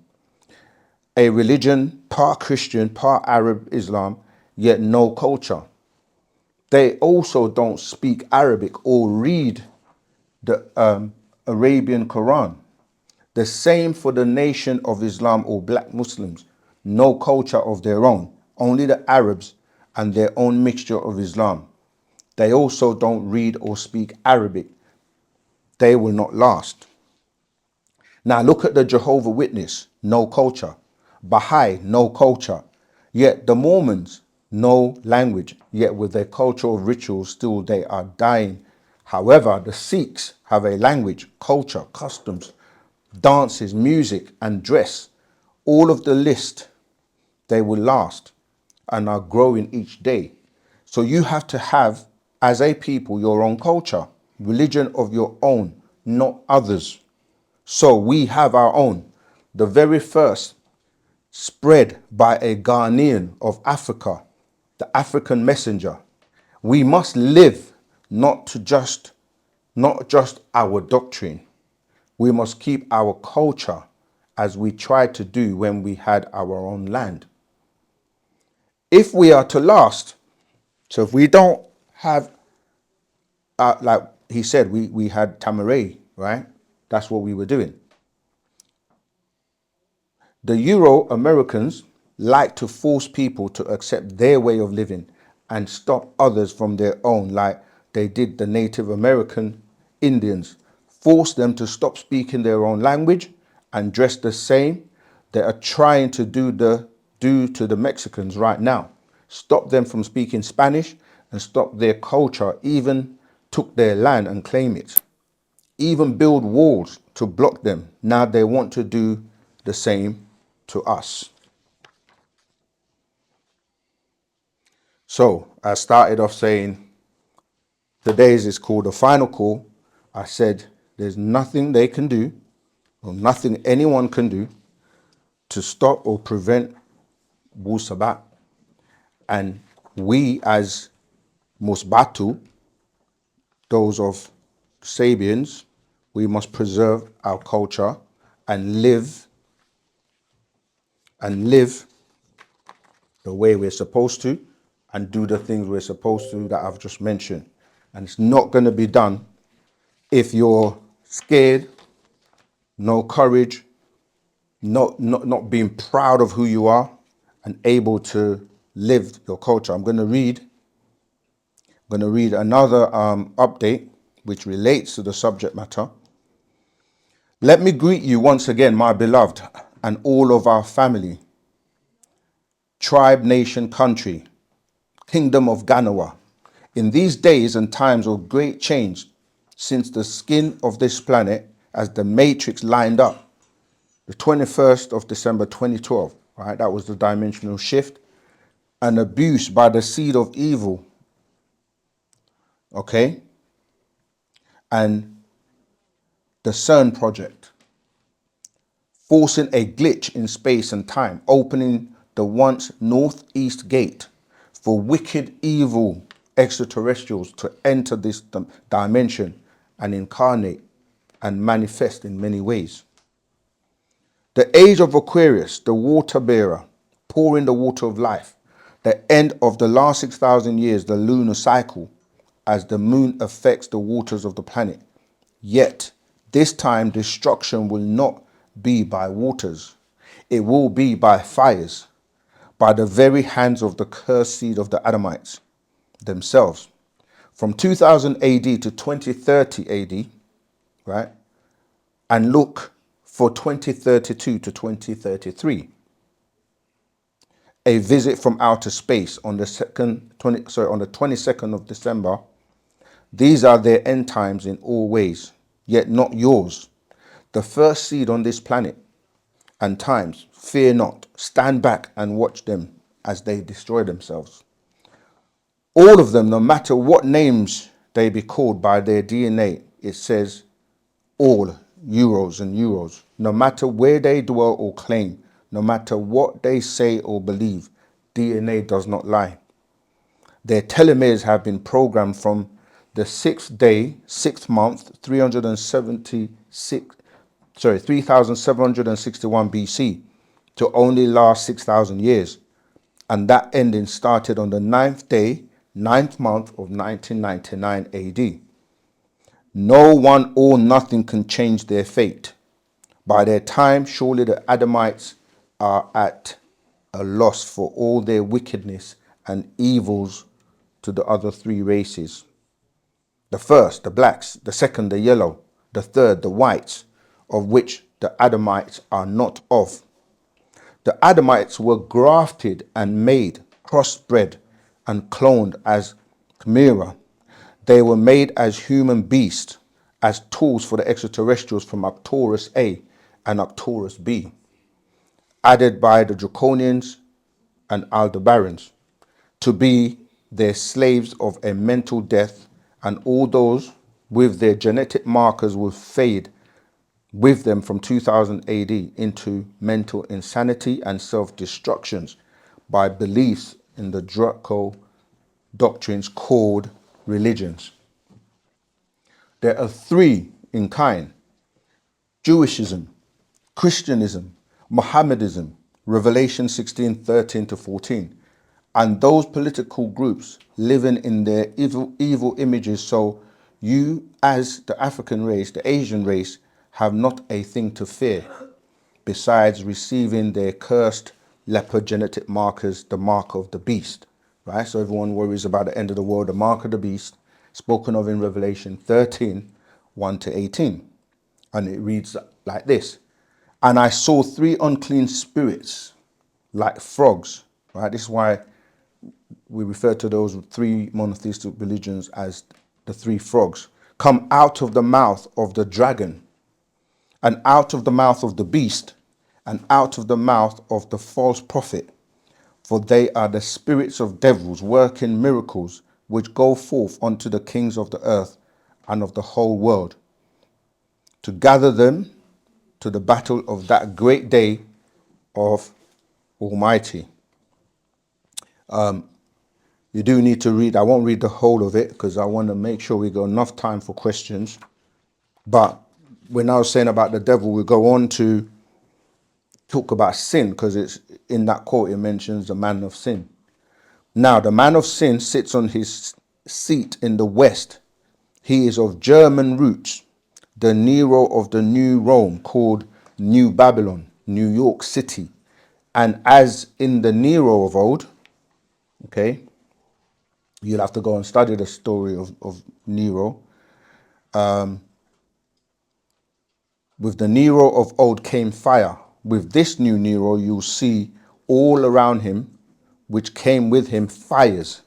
a religion, part Christian, part Arab Islam, yet no culture. They also don't speak Arabic or read the Arabian Quran. The same for the Nation of Islam or black Muslims, no culture of their own, only the Arabs and their own mixture of Islam. They also don't read or speak Arabic. They will not last. Now look at the Jehovah Witness, no culture. Baha'i, no culture. Yet the Mormons, no language. Yet with their culture of rituals, still they are dying. However, the Sikhs have a language, culture, customs, dances, music, and dress. All of the list, they will last. and are growing each day. So you have to have, as a people, your own culture, religion of your own, not others. So we have our own. The very first spread by a Ghanaian of Africa, the African messenger. We must live not just our doctrine. We must keep our culture as we tried to do when we had our own land. If we are to last, so if we don't have, like he said, we had Tamaray, right? That's what we were doing. The Euro-Americans like to force people to accept their way of living and stop others from their own, like they did the Native American Indians. Force them to stop speaking their own language and dress the same. They are trying to do to the Mexicans right now. Stop them from speaking Spanish and stop their culture, even took their land and claim it. Even build walls to block them. Now they want to do the same to us. So I started off saying today's is called the final call. I said there's nothing they can do or nothing anyone can do to stop or prevent Wu-Sabat. And we as Musbatu, those of Sabians, we must preserve our culture and live the way we're supposed to and do the things we're supposed to that I've just mentioned. And it's not going to be done if you're scared, no courage, not being proud of who you are and able to live your culture. I'm going to read another update which relates to the subject matter. Let me greet you once again, my beloved, and all of our family, tribe, nation, country, kingdom of Ganawa. In these days and times of great change, since the skin of this planet, as the matrix lined up, the 21st of December 2012, right? That was the dimensional shift, an abuse by the seed of evil, okay? And the CERN project, forcing a glitch in space and time, opening the once northeast gate for wicked, evil extraterrestrials to enter this dimension and incarnate and manifest in many ways. The age of Aquarius, the water bearer, pouring the water of life, the end of the last 6,000 years, the lunar cycle, as the moon affects the waters of the planet. Yet, this time destruction will not be by waters. It will be by fires, by the very hands of the cursed seed of the Adamites themselves. From 2000 AD to 2030 AD, right? And look for 2032 to 2033. A visit from outer space on the 22nd of December. These are their end times in all ways, yet not yours. The first seed on this planet and times, fear not, stand back and watch them as they destroy themselves. All of them, no matter what names they be called by their DNA, it says all Euros and Euros, no matter where they dwell or claim, no matter what they say or believe, DNA does not lie. Their telomeres have been programmed from the 6th day, 6th month, 3761 BC to only last 6,000 years. And that ending started on the 9th day, 9th month of 1999 AD. No one or nothing can change their fate. By their time, surely the Adamites are at a loss for all their wickedness and evils to the other three races. The first, the blacks, the second, the yellow, the third, the whites, of which the Adamites are not of. The Adamites were grafted and made, crossbred and cloned as chimera. They were made as human beasts, as tools for the extraterrestrials from Arcturus A and Arcturus B, added by the Draconians and Aldebarans, to be their slaves of a mental death, and all those with their genetic markers will fade with them from 2000 AD into mental insanity and self-destructions by beliefs in the Draco doctrines called religions. There are three in kind: Jewishism, Christianism, Mohammedanism, Revelation 16:13 to 14, and those political groups living in their evil images. So you, as the African race, the Asian race, have not a thing to fear besides receiving their cursed leopard genetic markers, the mark of the beast, right? So everyone worries about the end of the world, the mark of the beast, spoken of in Revelation 13, 1 to 18. And it reads like this: and I saw three unclean spirits like frogs, right? This is why we refer to those three monotheistic religions as the three frogs, come out of the mouth of the dragon, and out of the mouth of the beast, and out of the mouth of the false prophet. For they are the spirits of devils working miracles, which go forth unto the kings of the earth and of the whole world, to gather them to the battle of that great day of Almighty. You do need to read, I won't read the whole of it because I want to make sure we got enough time for questions. But when I was saying about the devil, we go on to talk about sin, because it's in that quote it mentions the man of sin. Now, the man of sin sits on his seat in the west. He is of German roots, the Nero of the New Rome, called New Babylon, New York City. And as in the Nero of old, okay, you'll have to go and study the story of Nero. With the Nero of old came fire. With this new Nero, you'll see all around him, which came with him, fires,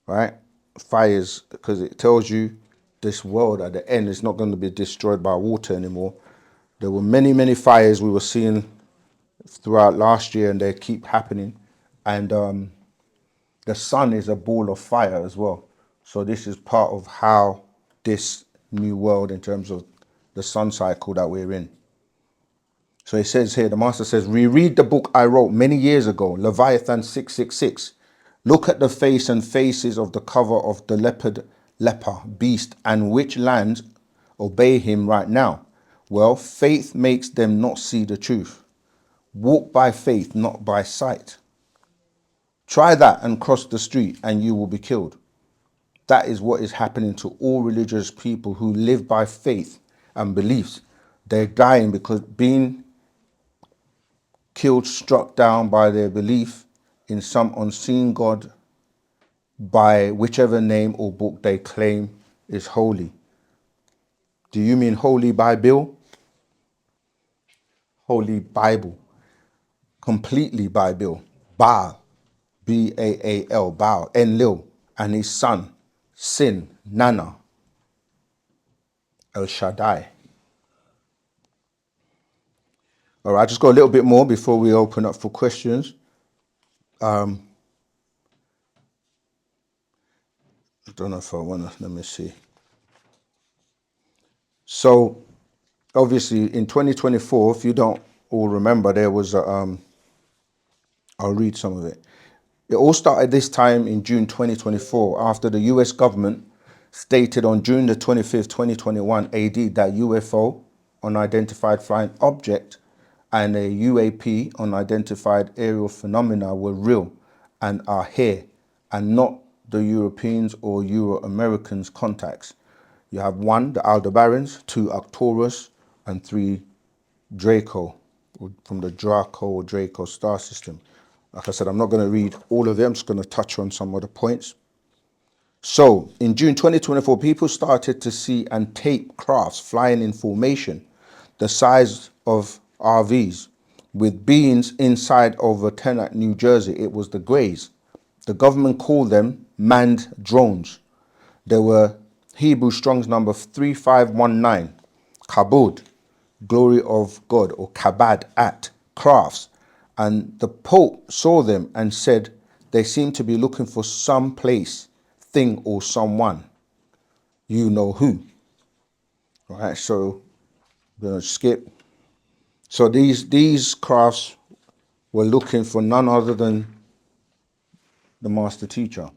right? Fires, because it tells you this world at the end is not going to be destroyed by water anymore. There were many, many fires we were seeing throughout last year, and they keep happening. And the sun is a ball of fire as well. So this is part of how this new world, in terms of the sun cycle that we're in. So it says here, the master says, reread the book I wrote many years ago, Leviathan 666. Look at the face and faces of the cover of the leper beast, and which lands obey him right now. Well, faith makes them not see the truth. Walk by faith, not by sight. Try that and cross the street and you will be killed. That is what is happening to all religious people who live by faith and beliefs. They're dying because being killed, struck down by their belief in some unseen God, by whichever name or book they claim is holy. Do you mean Holy Bible? Holy Bible. Completely Bible. Baal. Baal. Baal. Enlil. And his son. Sin. Nana. El Shaddai. All right, just go a little bit more before we open up for questions. I don't know if I want to, let me see. So, obviously, in 2024, if you don't all remember, there was a, I'll read some of it. It all started this time in June 2024, after the US government stated on June the 25th, 2021 AD, that UFO, unidentified flying object, and a UAP, unidentified aerial phenomena, were real and are here, and not the Europeans or Euro-Americans contacts. You have 1, the Aldebarans, 2, Arcturus, and 3, Draco, from the Draco or Draco star system. Like I said, I'm not going to read all of them. I'm just going to touch on some of the points. So, in June 2024, people started to see and tape crafts flying in formation, the size of RVs, with beings inside over 10 at New Jersey. It was the Greys. The government called them manned drones. There were Hebrew Strong's number 3519, Kabod, glory of God, or Kabad at crafts, And the Pope saw them and said they seem to be looking for some place, thing, or someone. You know who. Right, so we're going to skip. So these crafts were looking for none other than the master teacher.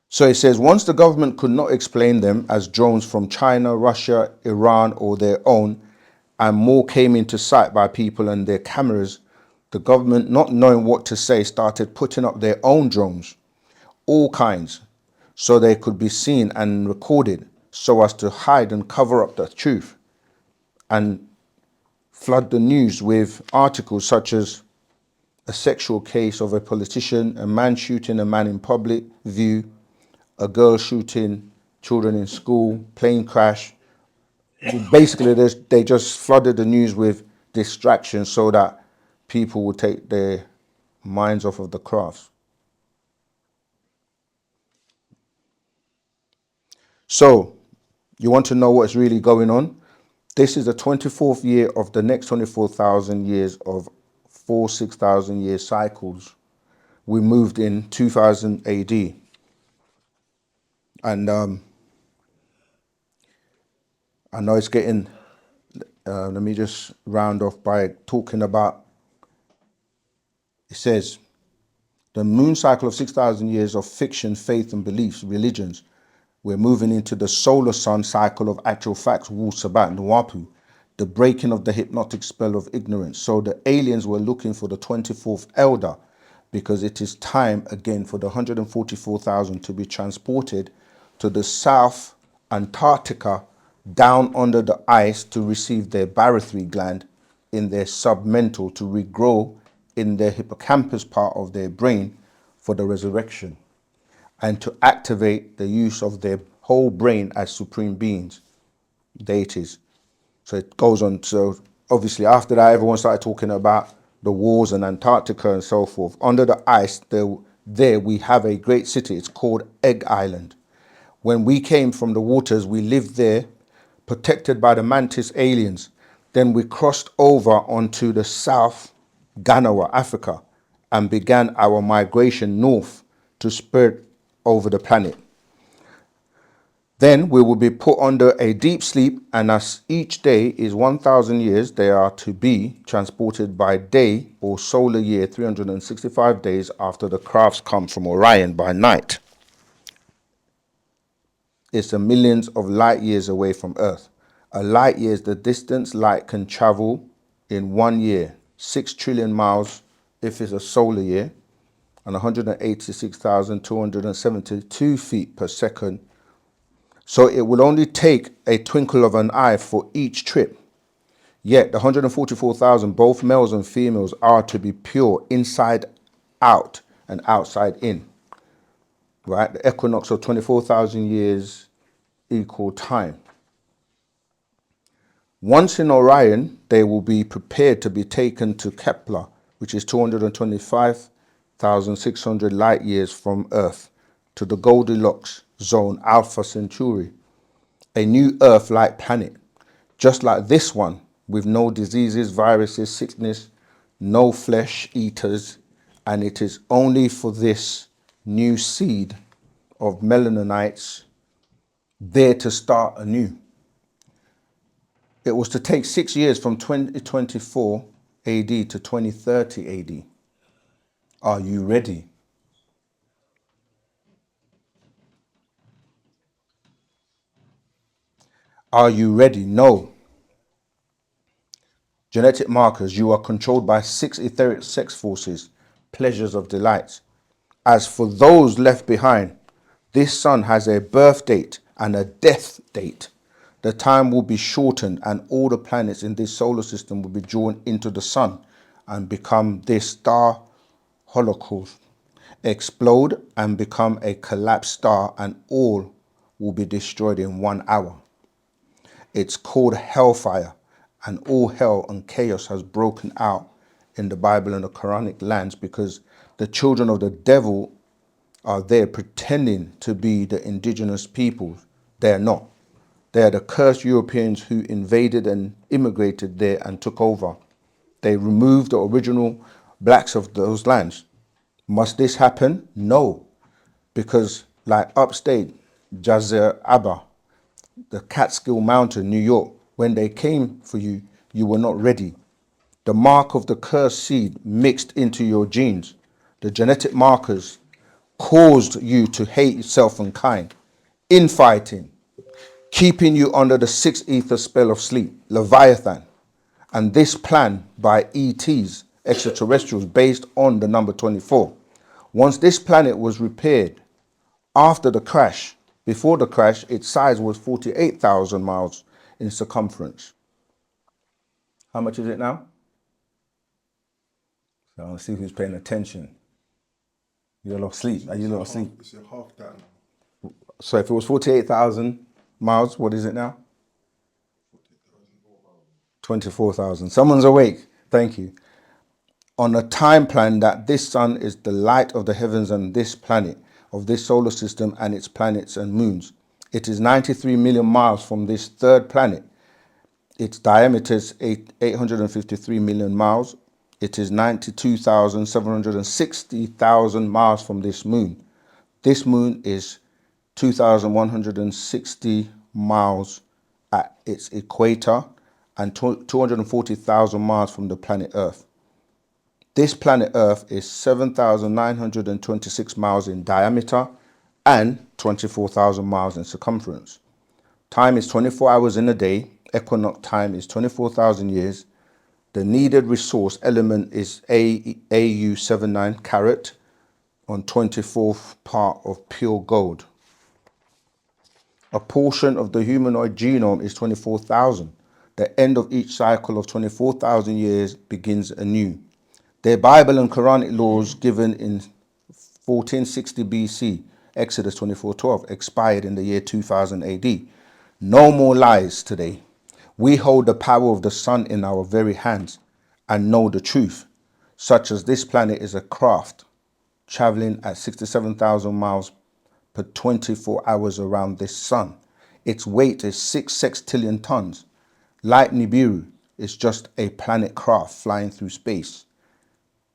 So it says, once the government could not explain them as drones from China, Russia, Iran, or their own, and more came into sight by people and their cameras, the government, not knowing what to say, started putting up their own drones, all kinds, so they could be seen and recorded, so as to hide and cover up the truth, and flood the news with articles such as a sexual case of a politician, a man shooting a man in public view, a girl shooting children in school, plane crash. Basically, they just flooded the news with distractions so that people would take their minds off of the crafts. So, you want to know what's really going on? This is the 24th year of the next 24,000 years of 6,000 year cycles. We moved in 2000 AD. And I know it's getting, let me just round off by talking about, it says, the moon cycle of 6,000 years of fiction, faith and beliefs, religions. We're moving into the solar sun cycle of actual facts, Wu-Sabat, Nuapu, the breaking of the hypnotic spell of ignorance. So the aliens were looking for the 24th elder because it is time again for the 144,000 to be transported to the South Antarctica down under the ice to receive their barythry gland in their submental to regrow in their hippocampus part of their brain for the resurrection, and to activate the use of their whole brain as supreme beings, deities. So it goes on. So obviously after that, everyone started talking about the wars in Antarctica and so forth. Under the ice, there we have a great city. It's called Egg Island. When we came from the waters, we lived there, protected by the mantis aliens. Then we crossed over onto the South Ghana, Africa, and began our migration north to spread over the planet. Then we will be put under a deep sleep, and as each day is 1,000 years, they are to be transported by day or solar year, 365 days after the crafts come from Orion by night. It's a millions of light years away from Earth. A light year is the distance light can travel in 1 year, 6 trillion miles if it's a solar year, and 186,272 feet per second. So it will only take a twinkle of an eye for each trip. Yet the 144,000, both males and females, are to be pure inside out and outside in. Right? The equinox of 24,000 years equal time. Once in Orion, they will be prepared to be taken to Kepler, which is 225,600 light years from Earth, to the Goldilocks zone Alpha Centauri, a new Earth-like planet, just like this one, with no diseases, viruses, sickness, no flesh eaters, and it is only for this new seed of melanonites there to start anew. It was to take 6 years from 2024 AD to 2030 AD. Are you ready? Are you ready? No. Genetic markers, you are controlled by 6 etheric sex forces, pleasures of delight. As for those left behind, this sun has a birth date and a death date. The time will be shortened and all the planets in this solar system will be drawn into the sun and become this star holocaust, explode and become a collapsed star, and all will be destroyed in 1 hour. It's called hellfire, and all hell and chaos has broken out in the Bible and the Quranic lands because the children of the devil are there pretending to be the indigenous people. They're not. They are the cursed Europeans who invaded and immigrated there and took over. They removed the original blacks of those lands. Must this happen? No. Because like upstate, Jazir Abba, the Catskill Mountain, New York, when they came for you, you were not ready. The mark of the cursed seed mixed into your genes. The genetic markers caused you to hate yourself and kind, infighting, keeping you under the sixth ether spell of sleep, Leviathan. And this plan by ETs, extraterrestrials, based on the number 24. Once this planet was repaired after the crash, before the crash, its size was 48,000 miles in circumference. How much is it now? So I want to see who's paying attention. You're a lot of sleep. Are you a lot of sleep? It's a half that now. So if it was 48,000 miles, what is it now? 24,000. Someone's awake. Thank you. On a time plan that this sun is the light of the heavens and this planet, of this solar system and its planets and moons. It is 93 million miles from this third planet. Its diameter is 853 million miles. It is 92,760,000 miles from this moon. This moon is 2,160 miles at its equator and 240,000 miles from the planet Earth. This planet Earth is 7,926 miles in diameter and 24,000 miles in circumference. Time is 24 hours in a day. Equinox time is 24,000 years. The needed resource element is AU79 carat on 24th part of pure gold. A portion of the humanoid genome is 24,000. The end of each cycle of 24,000 years begins anew. Their Bible and Quranic laws given in 1460 BC, Exodus 24:12, expired in the year 2000 AD. No more lies today. We hold the power of the sun in our very hands and know the truth, such as this planet is a craft traveling at 67,000 miles per 24 hours around this sun. Its weight is 6 sextillion tons. Like Nibiru, is just a planet craft flying through space.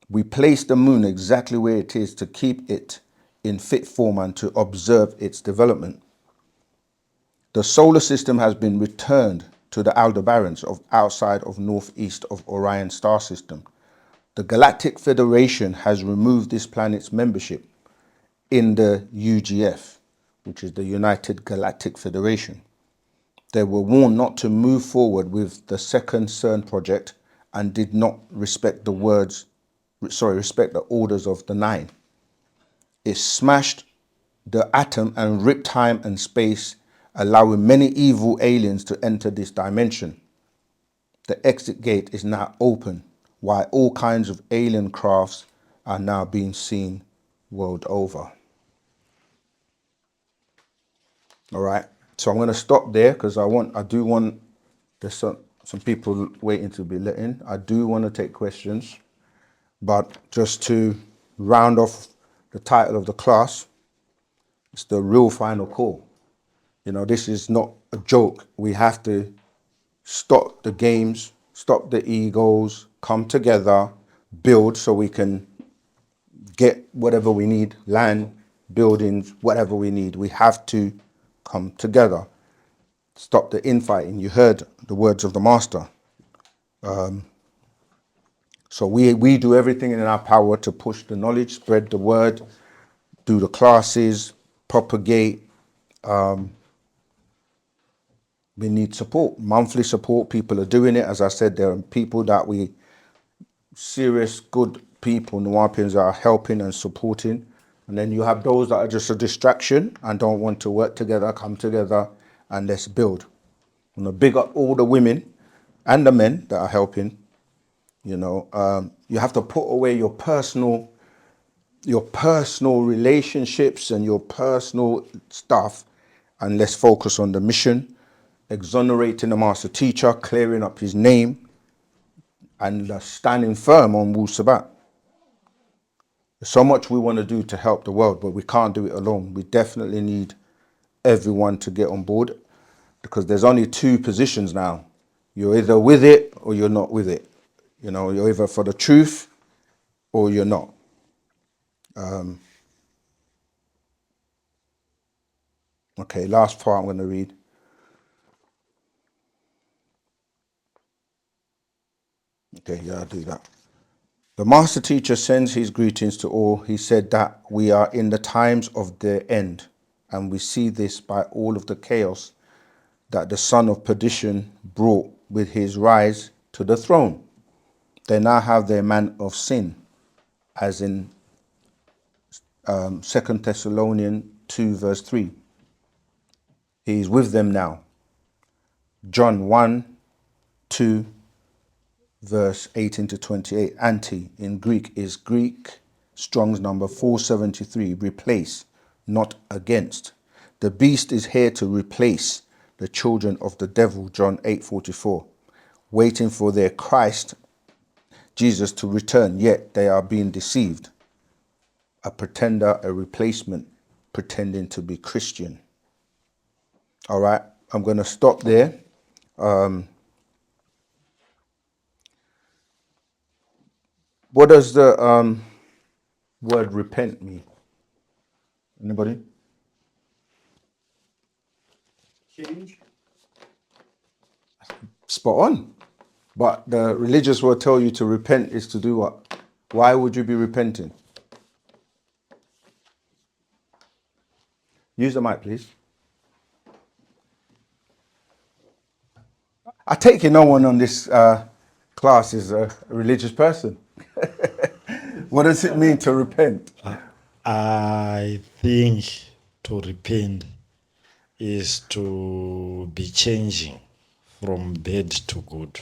We place the moon exactly where it is to keep it in fit form and to observe its development. The solar system has been returned to the Aldebarans of outside of northeast of Orion star system. The Galactic Federation has removed this planet's membership in the UGF, which is the United Galactic Federation. They were warned not to move forward with the second CERN project and did not respect the orders of the Nine. It smashed the atom and ripped time and space, allowing many evil aliens to enter this dimension. The exit gate is now open, while all kinds of alien crafts are now being seen world over. All right, so I'm going to stop there because there's some people waiting to be let in. I do want to take questions, but just to round off the title of the class, it's the real final call. You know, this is not a joke. We have to stop the games, stop the egos, come together, build so we can get whatever we need, land, buildings, whatever we need. We have to come together. Stop the infighting. You heard the words of the master. So we do everything in our power to push the knowledge, spread the word, do the classes, propagate. We need support, monthly support. People are doing it. As I said, there are people that serious, good people, Nuwapians, are helping and supporting. And then you have those that are just a distraction and don't want to work together, come together, and let's build. I'm going to big up all the women and the men that are helping. You know, you have to put away your personal relationships and your personal stuff, and let's focus on the mission, exonerating the master teacher, clearing up his name, and standing firm on Wu-Sabat. There's so much we want to do to help the world, but we can't do it alone. We definitely need everyone to get on board, because there's only two positions now. You're either with it or you're not with it. You know, you're either for the truth or you're not. Okay, last part I'm going to read. Okay, yeah, I'll do that. The master teacher sends his greetings to all. He said that we are in the times of the end, and we see this by all of the chaos that the son of perdition brought with his rise to the throne. They now have their man of sin, as in 2 Thessalonians 2 verse 3. He is with them now. John 1, 2 verse 18 to 28. Anti in Greek is Greek Strong's number 473. Replace, not against. The beast is here to replace the children of the devil. John 8:44. Waiting for their Christ, Jesus, to return, yet they are being deceived. A pretender, a replacement, pretending to be Christian. All right, I'm going to stop there. What does the word repent mean? Anybody? Change. Spot on. But the religious will tell you to repent is to do what? Why would you be repenting? Use the mic, please. I take it no one on this class is a religious person. What does it mean to repent? I think to repent is to be changing from bad to good.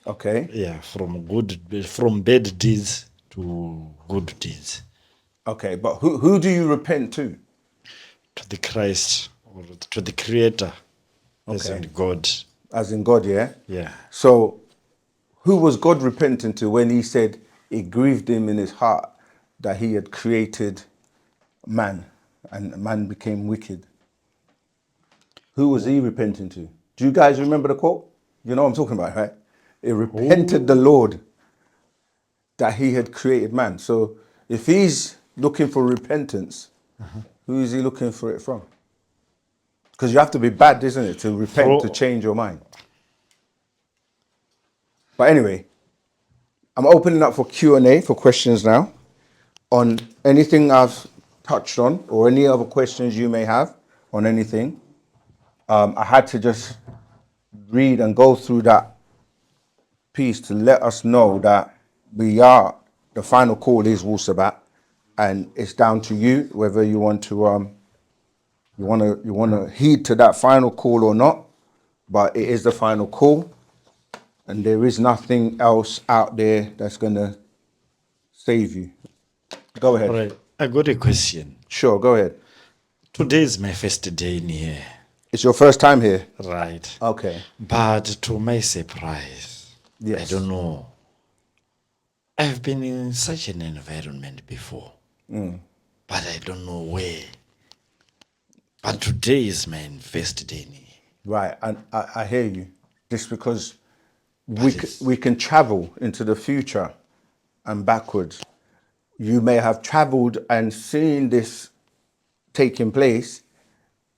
Okay. Yeah, from bad deeds to good deeds. Okay, but who do you repent to? To the Christ or to the Creator, as Okay. in God. As in God, yeah? Yeah. So who was God repenting to when he said it grieved him in his heart that he had created man and man became wicked? Who was he repenting to? Do you guys remember the quote? You know what I'm talking about, right? It repented the Lord that he had created man. So if he's looking for repentance, who is he looking for it from? Because you have to be bad, isn't it, to repent, to change your mind. But anyway, I'm opening up for Q&A, for questions now, on anything I've touched on or any other questions you may have on anything. I had to just read and go through that piece to let us know that the final call is Wu-Sabat, and it's down to you whether you want to heed to that final call or not. But it is the final call, and there is nothing else out there that's going to save you. Go ahead. All right. I got a question. Sure, go ahead. Today is my first day in here. It's your first time here? Right. Okay. But to my surprise, Yes. I don't know. I've been in such an environment before, but I don't know where. But today is my first day in here. Right, and I hear you. Just because it's- we can travel into the future and backwards. You may have traveled and seen this taking place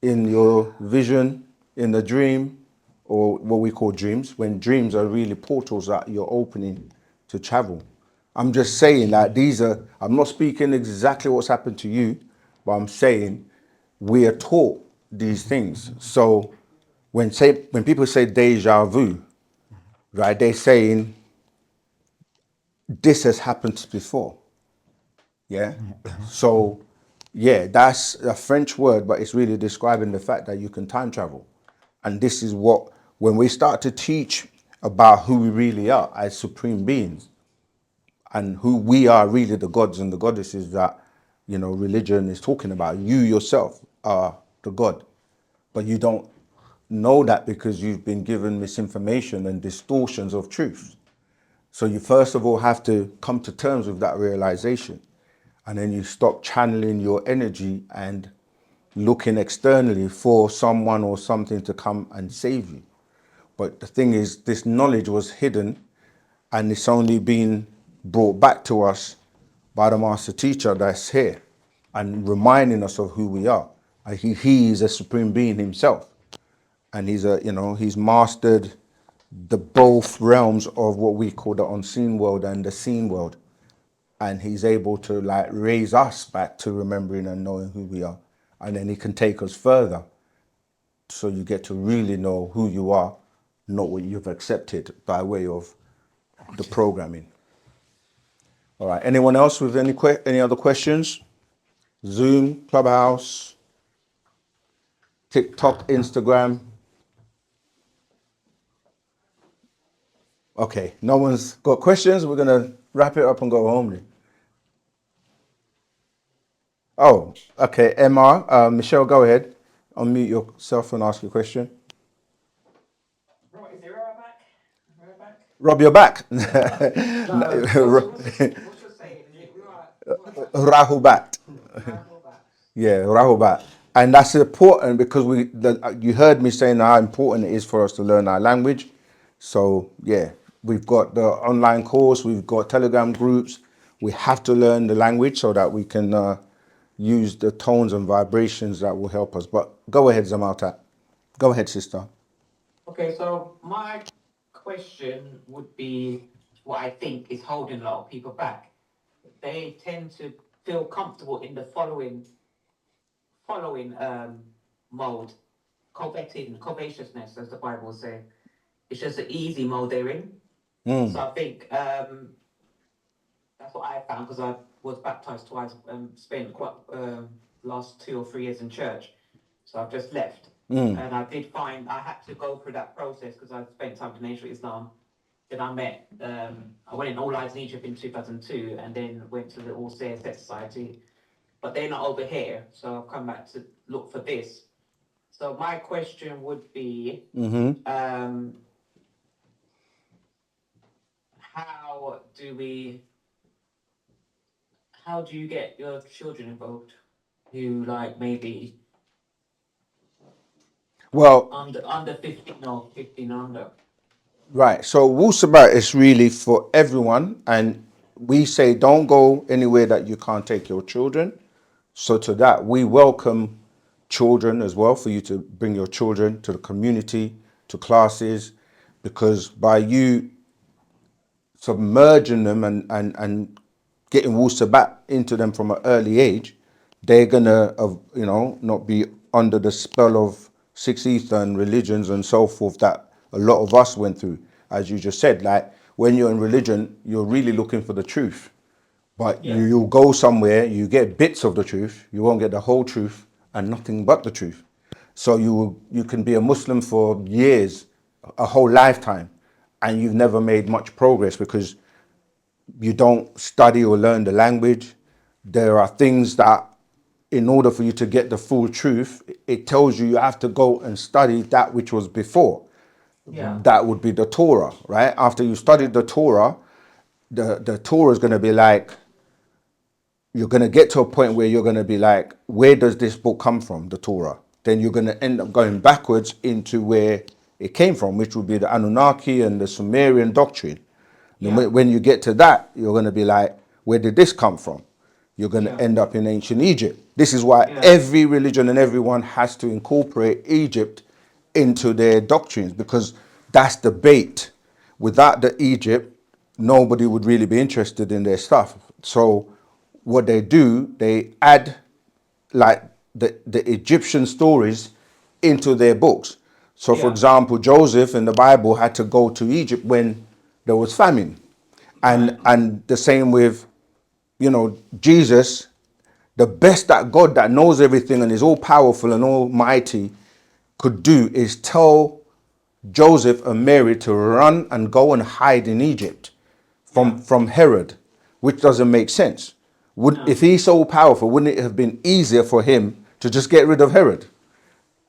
in your vision, in the dream, or what we call dreams, when dreams are really portals that you're opening to travel. I'm just saying that I'm not speaking exactly what's happened to you, but I'm saying we are taught these things. So when people say deja vu, right, they're saying this has happened before. Yeah. So, yeah, that's a French word, but it's really describing the fact that you can time travel. And this is when we start to teach about who we really are as supreme beings and who we are really, the gods and the goddesses that, religion is talking about. You yourself are the God, but you don't know that because you've been given misinformation and distortions of truth. So you first of all have to come to terms with that realization. And then you stop channeling your energy and looking externally for someone or something to come and save you. But the thing is, this knowledge was hidden and it's only been brought back to us by the master teacher that's here and reminding us of who we are. He is a supreme being himself, and he's mastered the both realms of what we call the unseen world and the seen world, and he's able to like raise us back to remembering and knowing who we are, and then he can take us further, so you get to really know who you are, not what you've accepted by way of the programming. All right. Anyone else with any other questions? Zoom, Clubhouse, TikTok, Instagram. Okay. No one's got questions. We're gonna wrap it up and go home then. Oh, okay. MR, Michelle, go ahead. Unmute yourself and ask your question. Right, is there a back? Rob, you're back. No, what's your saying? Is it Rahubat. Yeah, Rahubat. And that's important because you heard me saying how important it is for us to learn our language. So yeah, we've got the online course, we've got Telegram groups. We have to learn the language so that we can use the tones and vibrations that will help us. But go ahead, Zamaltat. Go ahead, sister. Okay, so my question would be what I think is holding a lot of people back. They tend to feel comfortable in the following mode, covetousness, as the Bible will say. It's just an easy mode they're in. So I think that's what I found, because I was baptized twice and spent quite last 2 or 3 years in church. So I've just left. And I did find I had to go through that process because I spent time in ancient Islam. Then I met, I went in All Eyes in Egypt in 2002 and then went to the All Seer Set Society. But they're not over here, so I've come back to look for this. So my question would be, how do you get your children involved who like maybe Well, under 15 or 15 under? right. So Wu-Sabat is really for everyone, and we say don't go anywhere that you can't take your children. So to that, we welcome children as well, for you to bring your children to the community, to classes, because by you submerging them and getting Wu-Sabat into them from an early age, they're gonna, not be under the spell of Six Ether and religions and so forth that a lot of us went through. As you just said, like when you're in religion, you're really looking for the truth. But you'll go somewhere, you get bits of the truth, you won't get the whole truth and nothing but the truth. So you can be a Muslim for years, a whole lifetime, and you've never made much progress because you don't study or learn the language. There are things that, in order for you to get the full truth, it tells you have to go and study that which was before. Yeah. That would be the Torah, right? After you studied the Torah, the Torah is going to be like, you're going to get to a point where you're going to be like, where does this book come from, the Torah? Then you're going to end up going backwards into where it came from, which would be the Anunnaki and the Sumerian Doctrine. Yeah. When you get to that, you're going to be like, where did this come from? You're going to end up in ancient Egypt. This is why every religion and everyone has to incorporate Egypt into their doctrines, because that's the bait. Without the Egypt, nobody would really be interested in their stuff. So what they do, they add like the Egyptian stories into their books. So for example, Joseph in the Bible had to go to Egypt when there was famine. And the same with, Jesus, the best that God that knows everything and is all powerful and almighty could do is tell Joseph and Mary to run and go and hide in Egypt from Herod, which doesn't make sense. If he's so powerful, wouldn't it have been easier for him to just get rid of Herod?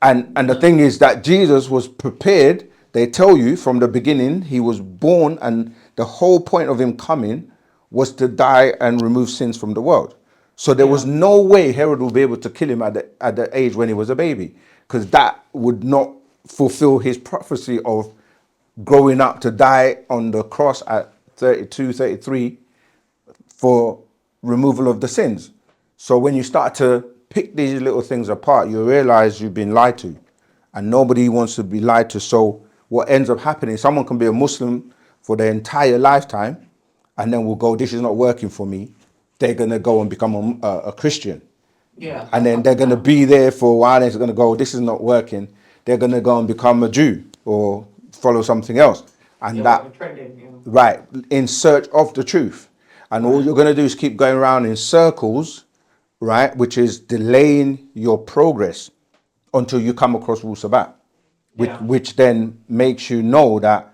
And the thing is that Jesus was prepared. They tell you from the beginning, he was born, and the whole point of him coming was to die and remove sins from the world. So there was no way Herod would be able to kill him at the age when he was a baby, because that would not fulfill his prophecy of growing up to die on the cross at 32, 33 for removal of the sins. So when you start to pick these little things apart, you realize you've been lied to, and nobody wants to be lied to. So what ends up happening, someone can be a Muslim for their entire lifetime, and then will go, this is not working for me. They're going to go and become a Christian. Yeah. And then they're going to be there for a while, and it's going to go, this is not working. They're going to go and become a Jew or follow something else. And Yeah, that, like trending, yeah. right, in search of the truth. And all you're going to do is keep going around in circles, right, which is delaying your progress until you come across Wu-Sabat, Yeah. which then makes you know that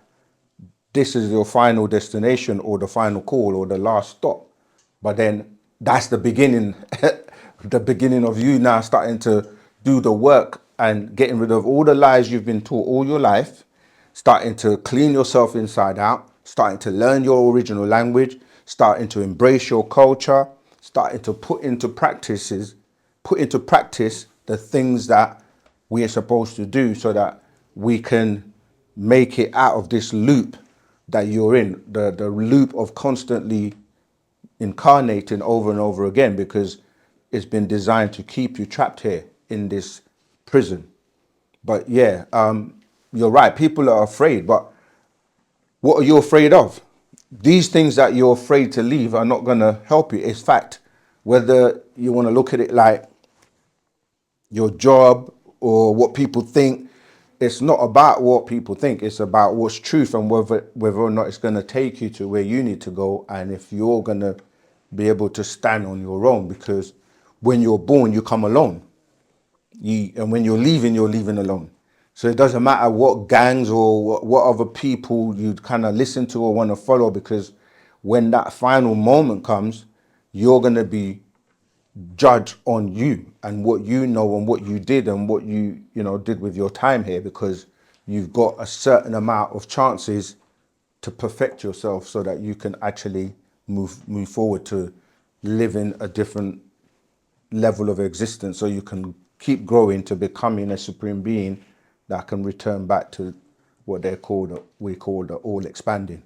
this is your final destination or the final call or the last stop. But then that's the beginning, the beginning of you now starting to do the work and getting rid of all the lies you've been taught all your life, starting to clean yourself inside out, starting to learn your original language, starting to embrace your culture, starting to put into practice the things that we are supposed to do so that we can make it out of this loop that you're in, the loop of constantly incarnating over and over again, because it's been designed to keep you trapped here in this prison. But yeah, you're right. People are afraid, but what are you afraid of? These things that you're afraid to leave are not going to help you. It's fact. Whether you want to look at it like your job or what people think, it's not about what people think. It's about what's truth and whether or not it's going to take you to where you need to go, and if you're going to be able to stand on your own. Because when you're born, you come alone. And when you're leaving alone. So it doesn't matter what gangs or what other people you kind of listen to or want to follow, because when that final moment comes, you're going to be judged on you and what you know and what you did and what you did with your time here, because you've got a certain amount of chances to perfect yourself so that you can actually move forward to living a different level of existence, so you can keep growing to becoming a supreme being that can return back to what we call the all expanding.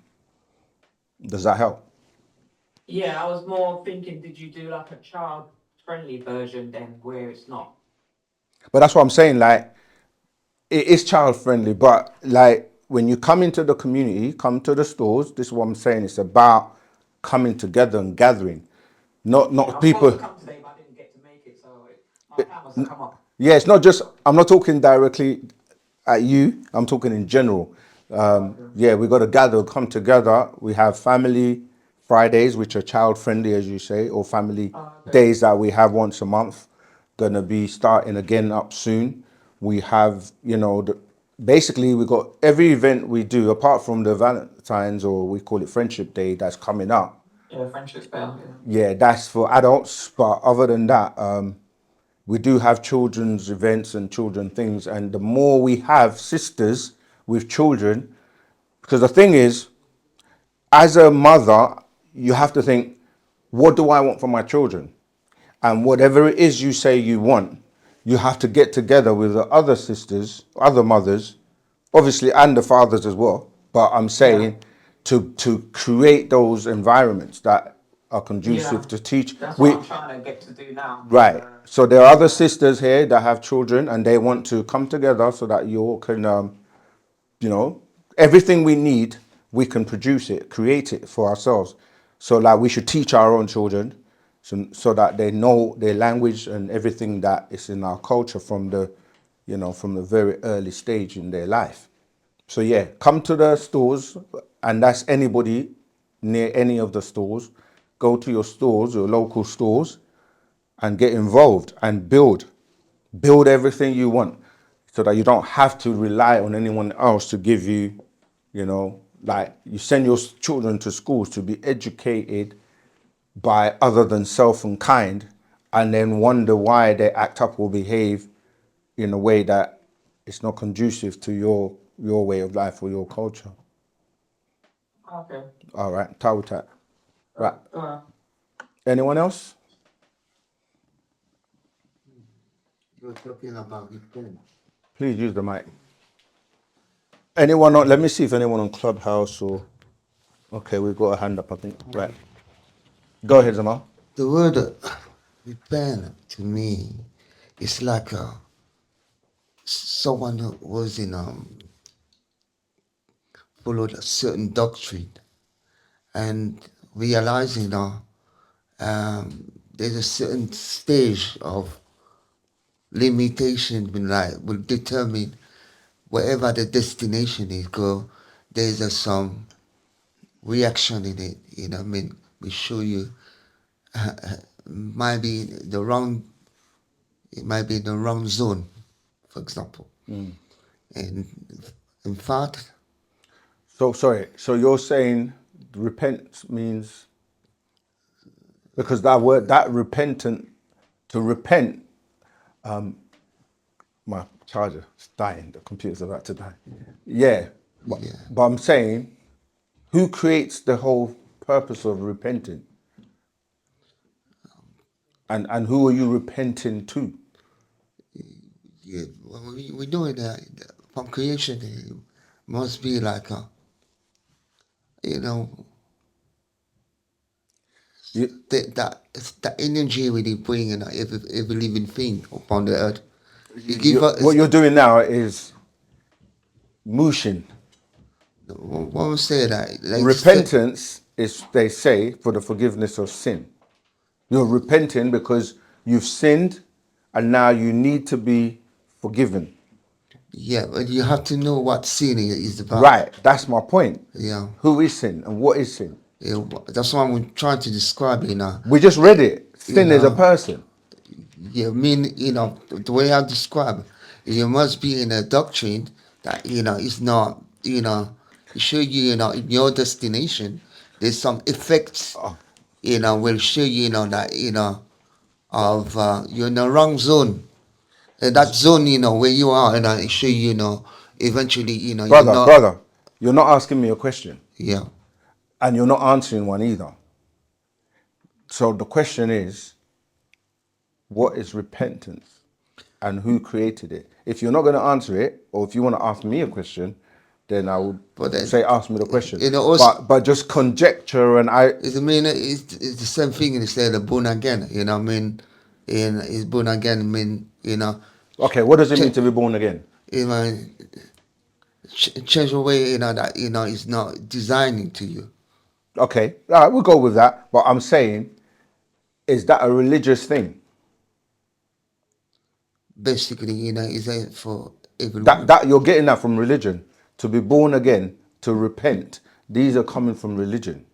Does that help? Yeah, I was more thinking, did you do like a child-friendly version then, where it's not? But that's what I'm saying, like, it is child friendly, but like when you come into the community, come to the stores, this is what I'm saying, it's about coming together and gathering. Not I was people. supposed to come today, but I didn't get to make it, so my plan was to come up. Yeah, it's not just, I'm not talking directly at you, I'm talking in general. Yeah, we got to gather, come together. We have family Fridays, which are child friendly, as you say, or family days that we have once a month. Gonna be starting again up soon. We have, basically we got every event we do, apart from the Valentine's, or we call it Friendship Day, that's coming up. Yeah, friendship spell, Yeah, that's for adults. But other than that, we do have children's events and children things. And the more we have sisters with children, because the thing is, as a mother, you have to think, what do I want for my children? And whatever it is you say you want, you have to get together with the other sisters, other mothers, obviously, and the fathers as well. But I'm saying to create those environments that are conducive to teach. That's what I'm trying to get to do now. Right. So there are other sisters here that have children, and they want to come together so that you all can, everything we need, we can produce it, create it for ourselves. So like we should teach our own children, so that they know their language and everything that is in our culture from the very early stage in their life. So yeah, come to the stores, and that's anybody near any of the stores. Go to your stores, your local stores, and get involved and build everything you want, so that you don't have to rely on anyone else to give you, like you send your children to schools to be educated by other than self and kind, and then wonder why they act up or behave in a way that it's not conducive to your way of life or your culture. Okay. All right, Tawutat. Right. Uh, Anyone else? You're talking about it then. Please use the mic. Anyone on? Let me see if anyone on Clubhouse or Okay, we've got a hand up, I think. Right. Go ahead, Zamal. The word repent to me is like someone who was in followed a certain doctrine and realizing there's a certain stage of limitation in life will determine wherever the destination is go. There's some reaction in it. You know, what I mean, we show you might be the wrong. It might be in the wrong zone, for example. And in fact, So sorry. So you're saying repent means, because that word, that repentant, to repent, my charger is dying. The computer's about to die. Yeah. But I'm saying, who creates the whole purpose of repenting? And who are you repenting to? yeah, well, we know that from creation it must be like you know, You, that energy really bring in every living thing upon the earth. You give us what you're doing now is mushing. what we say that like Repentance is, they say, for the forgiveness of sin. You're repenting because you've sinned and now you need to be forgiven. yeah, but you have to know what sin is about. Right, that's my point. Yeah. Who is sin and what is sin? Yeah, that's what I'm trying to describe. You know. We just read it. Sin is a know. person. Yeah, I mean, you know, the way I describe it, you must be in a doctrine that, you know, is not, you know, show you, you know, in your destination, there's some effects, you know, will show you, you know, that, you know, of, you're in the wrong zone. And that zone, you know, where you are, and it show you, you know, eventually, you know, you're not, Brother, you're not asking me a question yeah. and you're not answering one either. So the question is, what is repentance and who created it? If you're not going to answer it, or if you want to ask me a question, then I would But then, say ask me the question. you know, also, But just conjecture and it's, I mean, it's the same thing in the born again, you know, I mean, in is born again, I mean, you know, okay, what does it mean Ch- to be born again? you know, change the way, you know, that, you know, it's not designing to you. Okay, all right, we'll go with that. But I'm saying, is that a religious thing? Basically, you know, is that for everyone. That you're getting that from religion. To be born again, to repent. These are coming from religion.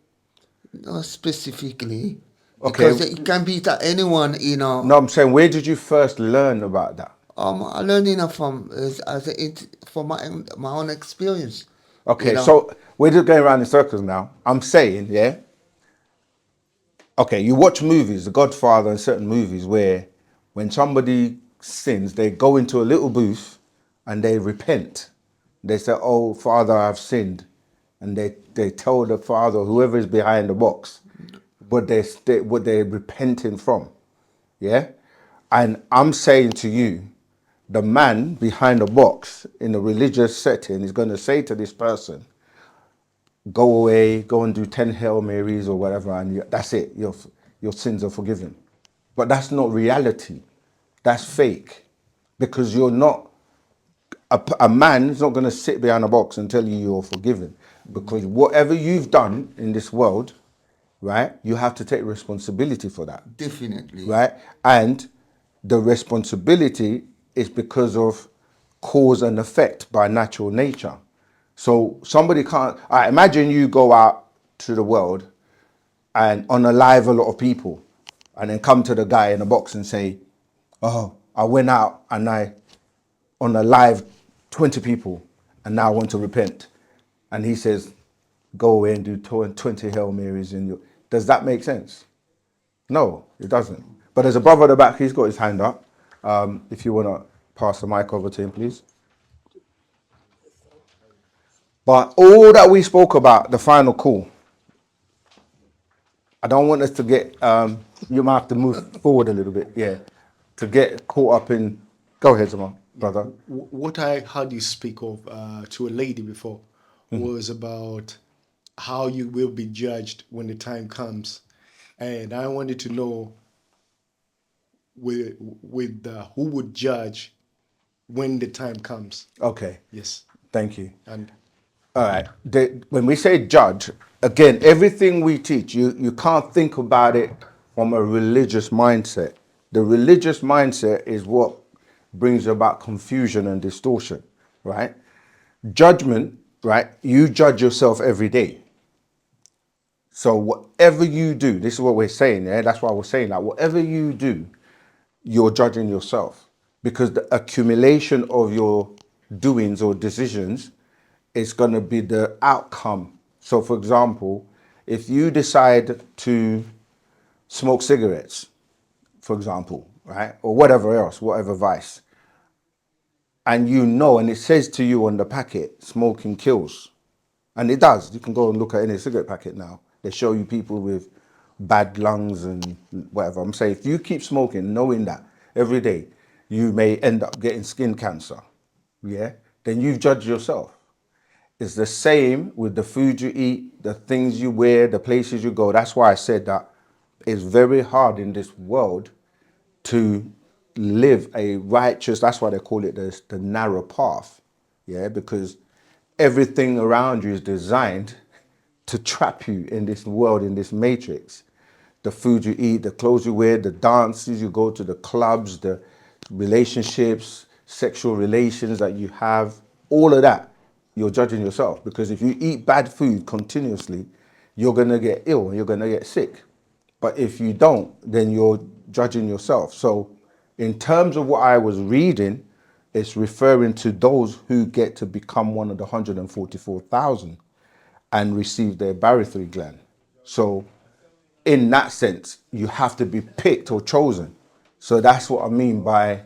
Not specifically, Okay. because it can be that anyone, you know. No, I'm saying, where did you first learn about that? I learned, you know, from from my own experience. Okay, You know, so we're just going around in circles now. I'm saying, yeah. Okay, you watch movies, The Godfather and certain movies where when somebody sins, they go into a little booth and they repent. They say, "Oh, Father, I've sinned," and they tell the Father, whoever is behind the box, what they're repenting from. Yeah, and I'm saying to you, the man behind the box in a religious setting is going to say to this person, go away, go and do 10 Hail Marys or whatever, and that's it. Your sins are forgiven. But that's not reality. That's fake. Because you're not, a man is not going to sit behind a box and tell you you're forgiven. Because whatever you've done in this world, right, you have to take responsibility for that. definitely. Right? And the responsibility is because of cause and effect by natural nature. So somebody can't, I imagine you go out to the world and unalive a lot of people and then come to the guy in the box and say, oh, I went out and I unalive 20 people and now I want to repent. And he says, go away and do 20 Hail Marys. Does that make sense? No, it doesn't. But there's a brother at the back, he's got his hand up. If you want to pass the mic over to him, please. But all that we spoke about, the final call, I don't want us to get, you might have to move forward a little bit, yeah, to get caught up in, go ahead, Zaman, brother. What I heard you speak of to a lady before was about how you will be judged when the time comes, and I wanted to know who would judge when the time comes. Okay. Yes, Thank you. and All right. When we say judge, again, everything we teach, you can't think about it from a religious mindset. The religious mindset is what brings about confusion and distortion, right? Judgment, right? You judge yourself every day. So whatever you do, this is what we're saying, yeah? That's why we're saying that whatever you do, you're judging yourself, because the accumulation of your doings or decisions is going to be the outcome. So for example, if you decide to smoke cigarettes, for example, right, or whatever else, whatever vice, and you know, and it says to you on the packet, smoking kills, and it does. You can go and look at any cigarette packet now. They show you people with bad lungs and whatever. I'm saying if you keep smoking, knowing that every day, you may end up getting skin cancer, yeah, then you've judged yourself. It's the same with the food you eat, the things you wear, the places you go. That's why I said that it's very hard in this world to live a righteous, that's why they call it the narrow path, yeah, because everything around you is designed to trap you in this world, in this matrix. The food you eat, the clothes you wear, the dances you go to, the clubs, the relationships, sexual relations that you have, all of that, you're judging yourself. Because if you eat bad food continuously, you're going to get ill, you're going to get sick. But if you don't, then you're judging yourself. So in terms of what I was reading, it's referring to those who get to become one of the 144,000 and receive their barythry gland. So in that sense, you have to be picked or chosen. So that's what I mean by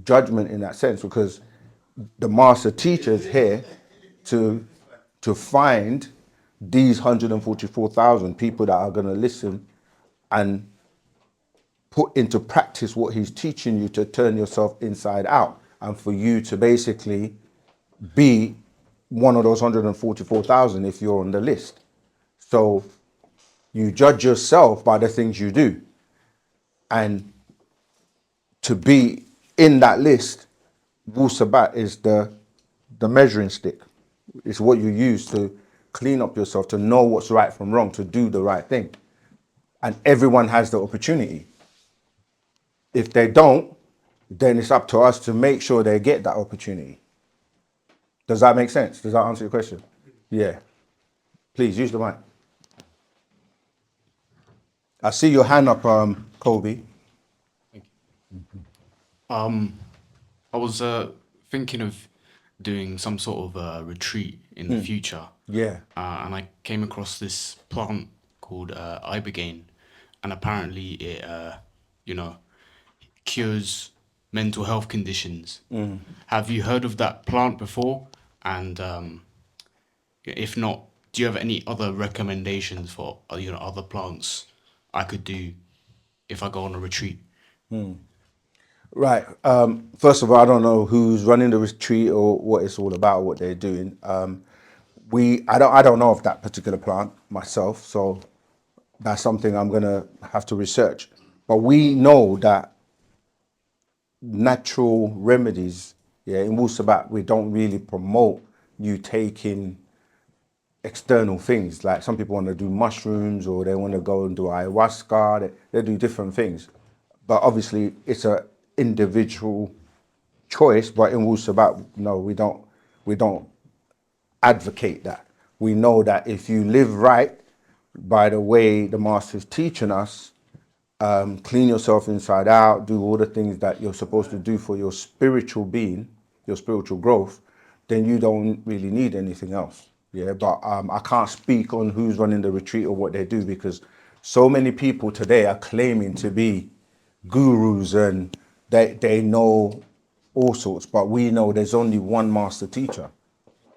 judgment in that sense, because the master teacher is here to find these 144,000 people that are going to listen and put into practice what he's teaching you to turn yourself inside out, and for you to basically be one of those 144,000 if you're on the list. So you judge yourself by the things you do, and to be in that list, Wu-Sabat is the measuring stick. It's what you use to clean up yourself, to know what's right from wrong, to do the right thing. And everyone has the opportunity. If they don't, then it's up to us to make sure they get that opportunity. Does that make sense? Does that answer your question? Yeah. Please use the mic. I see your hand up, Kobe. I was thinking of doing some sort of retreat in the future. Yeah. And I came across this plant called ibogaine, and apparently it, cures mental health conditions. Have you heard of that plant before? And if not, do you have any other recommendations for other plants I could do if I go on a retreat? Right. First of all, I don't know who's running the retreat or what it's all about, what they're doing. I don't know of that particular plant myself, so that's something I'm gonna have to research. But we know that natural remedies, yeah, in Wu-Sabat, we don't really promote you taking external things. Like some people want to do mushrooms, or they want to go and do ayahuasca. They do different things. But obviously, it's a individual choice. But in Wu-Sabat, no, we don't advocate that. We know that if you live right by the way the master's teaching us, clean yourself inside out, do all the things that you're supposed to do for your spiritual being, your spiritual growth, then you don't really need anything else. Yeah, but I can't speak on who's running the retreat or what they do, because so many people today are claiming to be gurus and they know all sorts, but we know there's only one master teacher.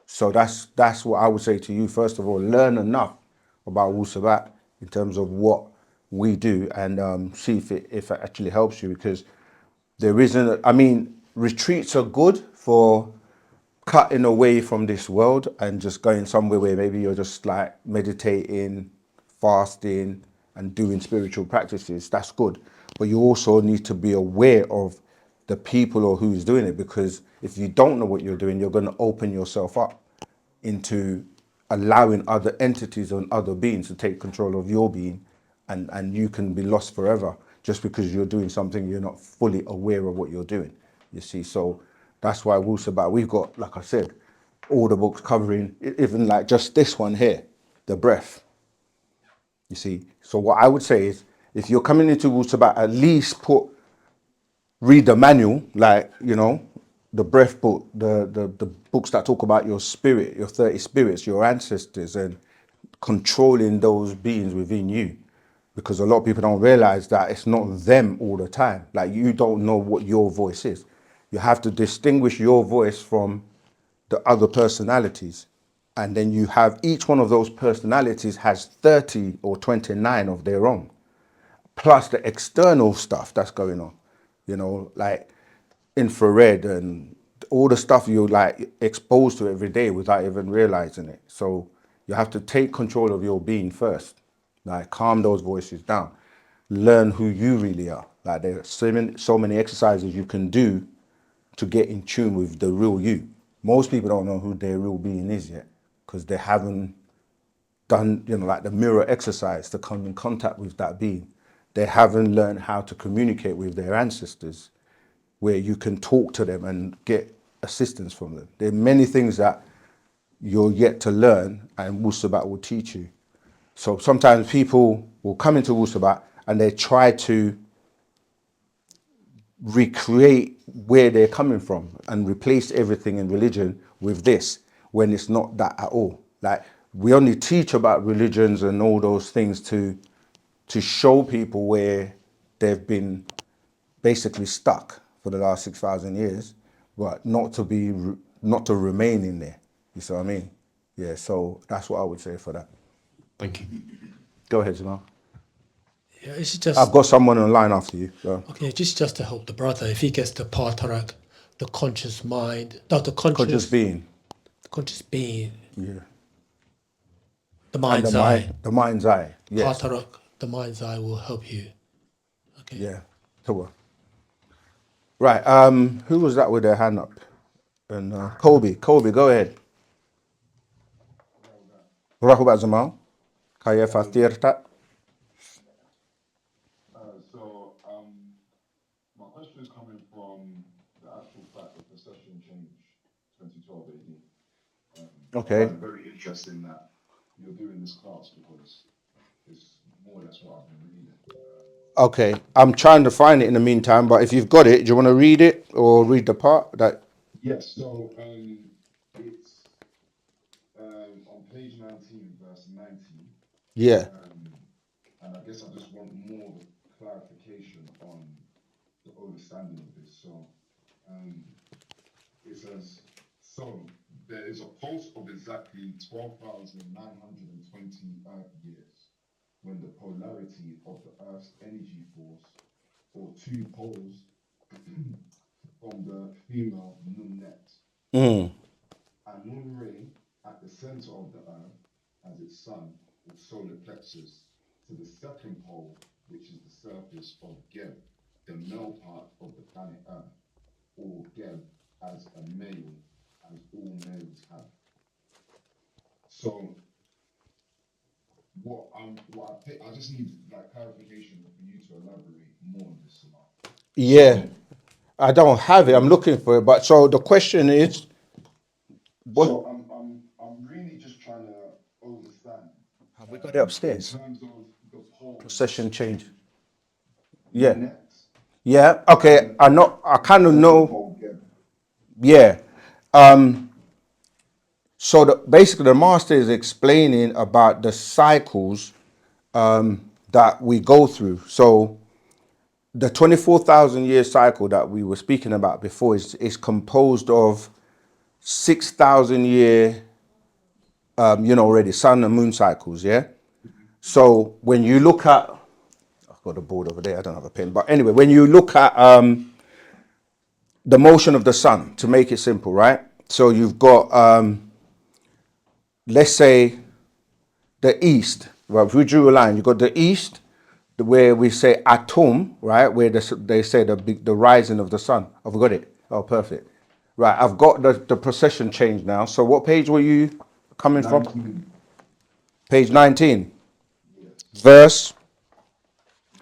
So that's what I would say to you. First of all, learn enough about Wu-Sabat in terms of what we do, and see if it actually helps you, because there isn't. I mean, retreats are good for cutting away from this world and just going somewhere where maybe you're just like meditating, fasting, and doing spiritual practices, that's good. But you also need to be aware of the people or who's doing it, because if you don't know what you're doing, you're going to open yourself up into allowing other entities and other beings to take control of your being, and you can be lost forever just because you're doing something you're not fully aware of what you're doing. You see, so that's why Wu-Sabat, we've got, like I said, all the books covering, even like just this one here, the breath. You see, so what I would say is, if you're coming into Wu-Sabat, at least read the manual, like, you know, the breath book, the books that talk about your spirit, your 30 spirits, your ancestors, and controlling those beings within you. Because a lot of people don't realize that it's not them all the time. Like, you don't know what your voice is. You have to distinguish your voice from the other personalities. And then you have, each one of those personalities has 30 or 29 of their own, plus the external stuff that's going on, you know, like infrared and all the stuff you're like exposed to every day without even realizing it. So you have to take control of your being first, like calm those voices down, learn who you really are. Like, there are so many exercises you can do to get in tune with the real you. Most people don't know who their real being is yet, because they haven't done, you know, like the mirror exercise to come in contact with that being. They haven't learned how to communicate with their ancestors, where you can talk to them and get assistance from them. There are many things that you're yet to learn, and Wu-Sabat will teach you. So sometimes people will come into Wu-Sabat and they try to recreate where they're coming from and replace everything in religion with this, when it's not that at all. Like, we only teach about religions and all those things to show people where they've been basically stuck for the last 6,000 years, but not to remain in there. You see what I mean? Yeah, so that's what I would say for that. Thank you. Go ahead, Jamal. Yeah, it's just I've got someone online after you. So. okay. Just to help the brother, if he gets the Patarak, the conscious mind, no, the Conscious being. conscious being, Yeah. the And mind's eye, the mind's eye. Yes. Patarak, the mind's eye will help you. Okay. Yeah. So, right. Who was that with their hand up? And Kobe, go ahead. Rahubat Zamal. Kaya Fatirta. My question is coming from the actual fact of the session change 2012 AD. Okay. I find it very interesting that you're doing this class, because it's more or less what I've been reading. Okay. I'm trying to find it in the meantime, but if you've got it, do you want to read it or read the part that? Yes, so it's on page 19, verse 19. Yeah. And I guess I just want more of a clarification on the understanding of this. So it says, so there is a pulse of exactly 12,920 Earth years, when the polarity of the Earth's energy force, or two poles from the female Nunet, and Nun ring at the center of the Earth as its sun or solar plexus, to the second pole, which is the surface of Geb, the male part of the planet Earth, or Geb as a male, as all males have. So I just need like clarification for you to elaborate more on this about. Yeah. I don't have it. I'm looking for it. But so the question is, what? So I'm really just trying to understand. Have we got it upstairs? In terms of the pole. Session change. Yeah. Net. Yeah. Okay. I kind of know. Pole Geb. Yeah. So basically the master is explaining about the cycles that we go through. So the 24,000 year cycle that we were speaking about before is composed of 6,000 year, already sun and moon cycles. Yeah. So when you look at, I've got a board over there. I don't have a pen, but anyway, when you look at the motion of the sun, to make it simple, right? So you've got, let's say, the east. Well, if we drew a line, you've got the east, where we say atom, right? Where they say the rising of the sun. I've got it. Oh, perfect. Right, I've got the procession change now. So what page were you coming from? 19. Page 19. Yes. Verse.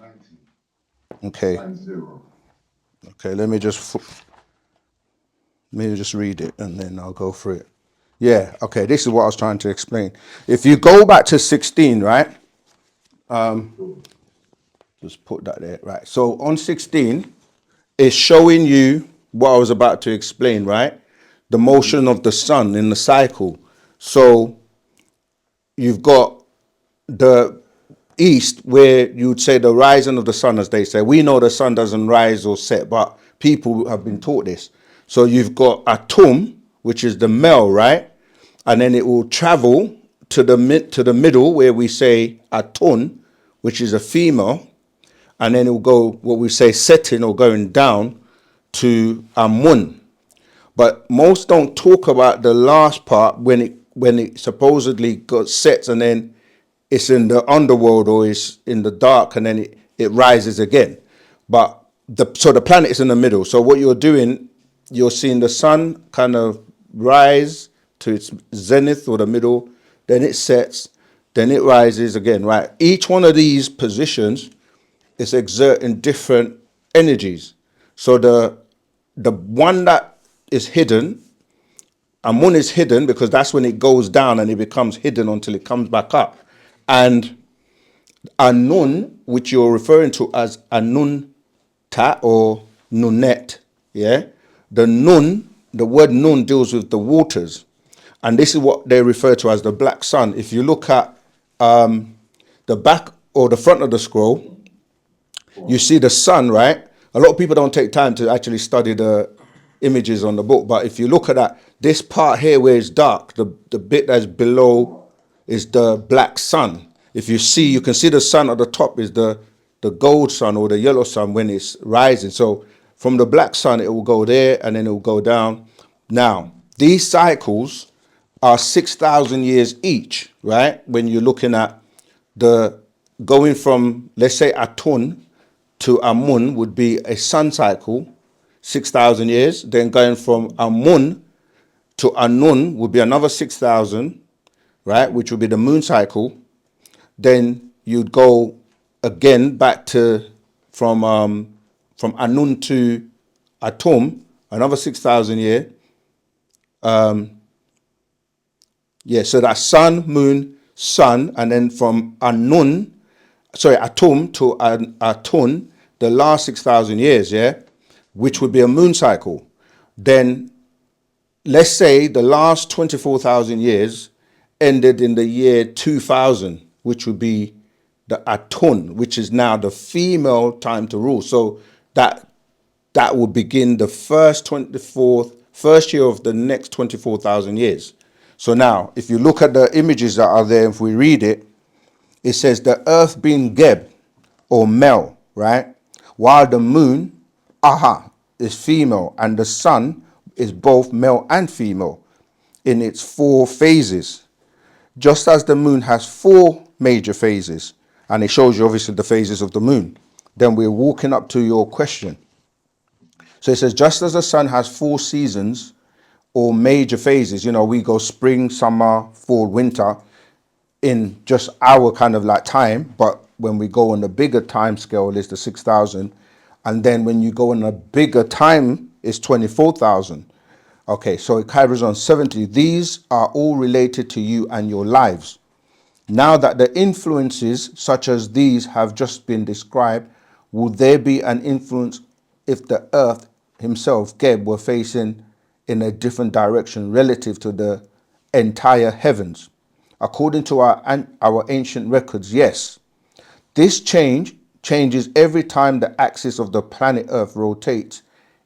19. Okay. 90. Okay, let me just read it and then I'll go through it. Yeah, okay, this is what I was trying to explain. If you go back to 16, right? Just put that there, right? So on 16, it's showing you what I was about to explain, right? The motion of the sun in the cycle. So you've got the east where you'd say the rising of the sun, as they say. We know the sun doesn't rise or set, but people have been taught this. So you've got atum, which is the male, right? And then it will travel to the middle where we say atun, which is a female, and then it will go what we say setting or going down to amun. But most don't talk about the last part when it supposedly got sets and then it's in the underworld or it's in the dark and then it rises again. But so the planet is in the middle. So what you're doing, you're seeing the sun kind of rise to its zenith or the middle, then it sets, then it rises again, right? Each one of these positions is exerting different energies. So the one that is hidden, Amun is hidden because that's when it goes down and it becomes hidden until it comes back up. And Anun, which you're referring to as Anun Ta or Nunet, yeah? The word Nun deals with the waters. And this is what they refer to as the black sun. If you look at the back or the front of the scroll, you see the sun, right? A lot of people don't take time to actually study the images on the book. But if you look at that, this part here where it's dark, the bit that's below is the black sun. If you see, you can see the sun at the top is the gold sun or the yellow sun when it's rising. So from the black sun, it will go there and then it will go down. Now, these cycles are 6,000 years each, right? When you're looking at the going from, let's say, Atun to Amun would be a sun cycle, 6,000 years. Then going from Amun to Anun would be another 6,000, right? Which would be the moon cycle. Then you'd go again back to from Anun to Atum, another 6,000 year. So that's sun, moon, sun, and then from Atum to Atun, the last 6,000 years, yeah, which would be a moon cycle. Then let's say the last 24,000 years ended in the year 2000, which would be the Atun, which is now the female time to rule. So that would begin the first year of the next 24,000 years. So now, if you look at the images that are there, if we read it, it says the earth being Geb, or male, right? While the moon, Aha, is female, and the sun is both male and female in its 4 phases. Just as the moon has 4 major phases, and it shows you obviously the phases of the moon. Then we're walking up to your question. So it says, just as the sun has 4 seasons or major phases, we go spring, summer, fall, winter in just our kind of like time. But when we go on the bigger time scale, it's the 6,000. And then when you go on a bigger time, it's 24,000. Okay, so it carries on 70. These are all related to you and your lives. Now that the influences such as these have just been described, will there be an influence if the earth himself, Geb, were facing in a different direction relative to the entire heavens? According to our ancient records, yes. This changes every time the axis of the planet Earth rotates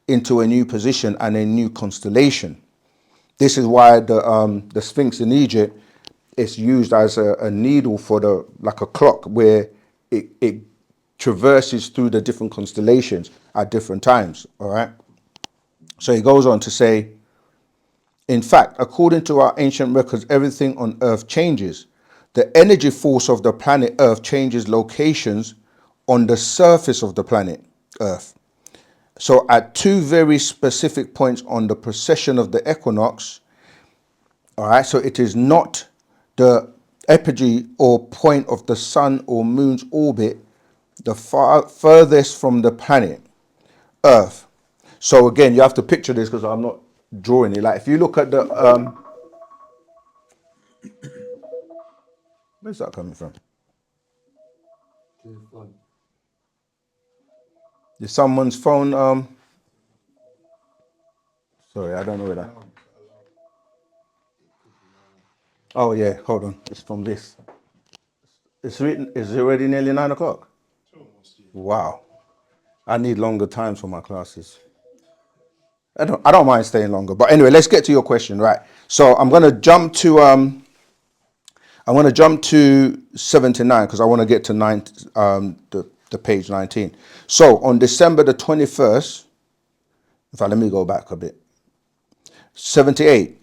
into a new position and a new constellation. This is why the Sphinx in Egypt is used as a needle for like a clock, where it traverses through the different constellations at different times. All right. So he goes on to say, In fact, according to our ancient records, everything on Earth changes. The energy force of the planet Earth changes locations on the surface of the planet Earth. So at two very specific points on the precession of the equinox, all right, so it is not the apogee or point of the sun or moon's orbit, the furthest from the planet Earth. So again, you have to picture this because I'm not drawing it. Like if you look at the where's that coming from? Is someone's phone sorry, I don't know where that. Oh yeah, hold on. It's from this. It's written. Is it already nearly 9 o'clock? Wow. I need longer times for my classes. I don't mind staying longer. But anyway, let's get to your question, right? So I'm gonna jump to 79 because I want to get to the page 19. So on December the 21st, in fact, let me go back a bit. 78.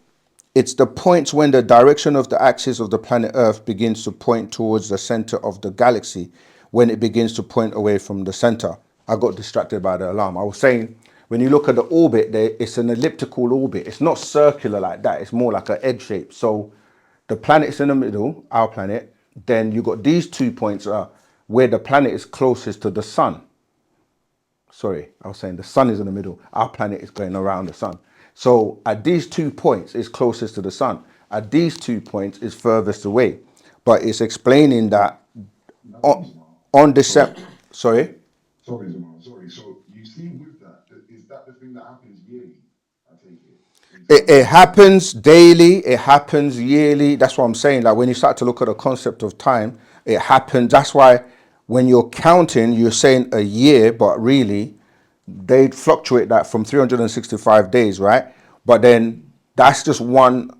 It's the points when the direction of the axis of the planet Earth begins to point towards the center of the galaxy, when it begins to point away from the center. I got distracted by the alarm. I was saying, when you look at the orbit there, it's an elliptical orbit. It's not circular like that. It's more like an egg shape. So the planet's in the middle, our planet. Then you got these 2 points where the planet is closest to the sun. Sorry, I was saying the sun is in the middle. Our planet is going around the sun. So at these 2 points, it's closest to the sun. At these 2 points, it's furthest away. But it's explaining that on December. Sorry? Sorry, Zamal, sorry. So you see with that, is that the thing that happens yearly? I take it. It happens daily, it happens yearly. That's what I'm saying. Like when you start to look at the concept of time, it happens. That's why when you're counting, you're saying a year, but really they fluctuate that from 365 days, right? But then that's just one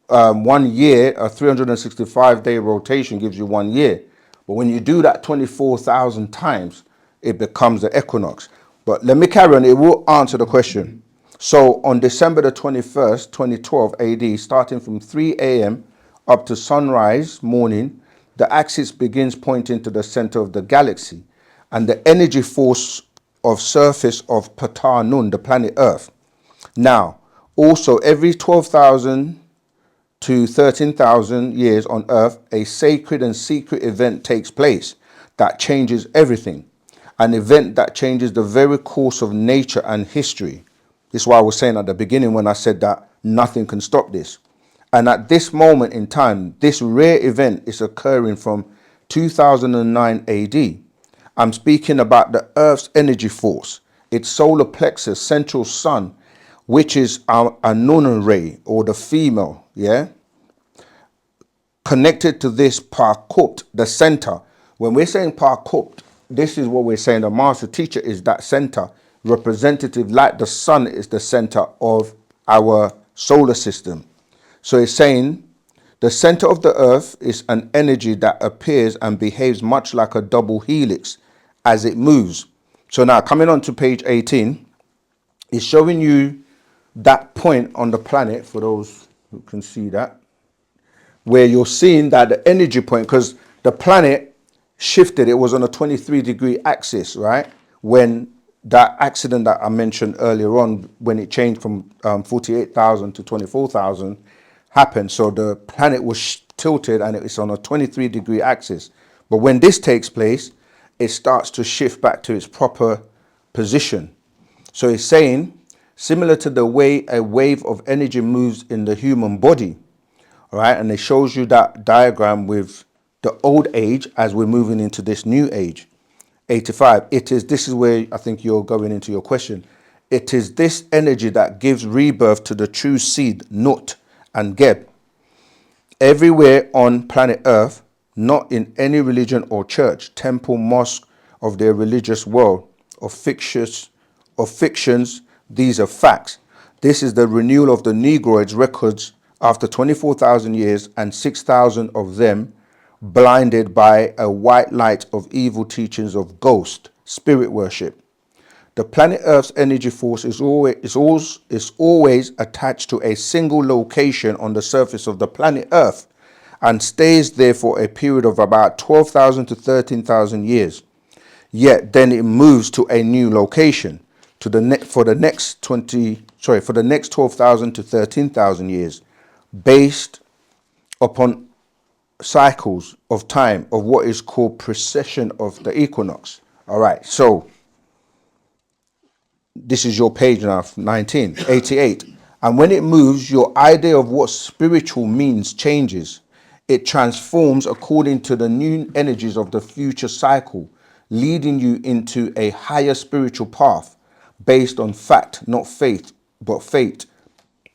year. A 365-day rotation gives you 1 year. But when you do that 24,000 times, it becomes the equinox. But let me carry on. It will answer the question. So on December the 21st, 2012 AD, starting from 3 a.m. up to sunrise morning, the axis begins pointing to the center of the galaxy, and the energy force of surface of Ptah Nun, the planet Earth. Now, also every 12,000 to 13,000 years on Earth, a sacred and secret event takes place that changes everything. An event that changes the very course of nature and history. This is why I was saying at the beginning when I said that nothing can stop this. And at this moment in time, this rare event is occurring from 2009 AD. I'm speaking about the Earth's energy force, its solar plexus, central sun, which is our Anunnaki ray, or the female, yeah? Connected to this Parkupt, the center. When we're saying Parkupt, this is what we're saying. The master teacher is that center, representative, like the sun is the center of our solar system. So it's saying the center of the earth is an energy that appears and behaves much like a double helix as it moves. So now coming on to page 18, it's showing you that point on the planet, for those who can see that, where you're seeing that the energy point, because the planet shifted, it was on a 23-degree axis, right? When that accident that I mentioned earlier on, when it changed from 48,000 to 24,000 happened. So the planet was tilted and it's on a 23-degree axis. But when this takes place, it starts to shift back to its proper position. So it's saying, similar to the way a wave of energy moves in the human body, all right? And it shows you that diagram with the old age as we're moving into this new age. 85. This is where I think you're going into your question. It is this energy that gives rebirth to the true seed, Nut and Geb. Everywhere on planet Earth, not in any religion or church, temple, mosque of their religious world, or fictions, these are facts. This is the renewal of the Negroids' records after 24,000 years and 6,000 of them blinded by a white light of evil teachings of ghost, spirit worship. The planet Earth's energy force is always attached to a single location on the surface of the planet Earth and stays there for a period of about 12,000 to 13,000 years. Yet then it moves to a new location for the next 12,000 to 13,000 years, based upon cycles of time of what is called precession of the equinox. All right, so this is your page now, 1988. And when it moves, your idea of what spiritual means changes. It transforms according to the new energies of the future cycle, leading you into a higher spiritual path based on fact, not faith, but fate.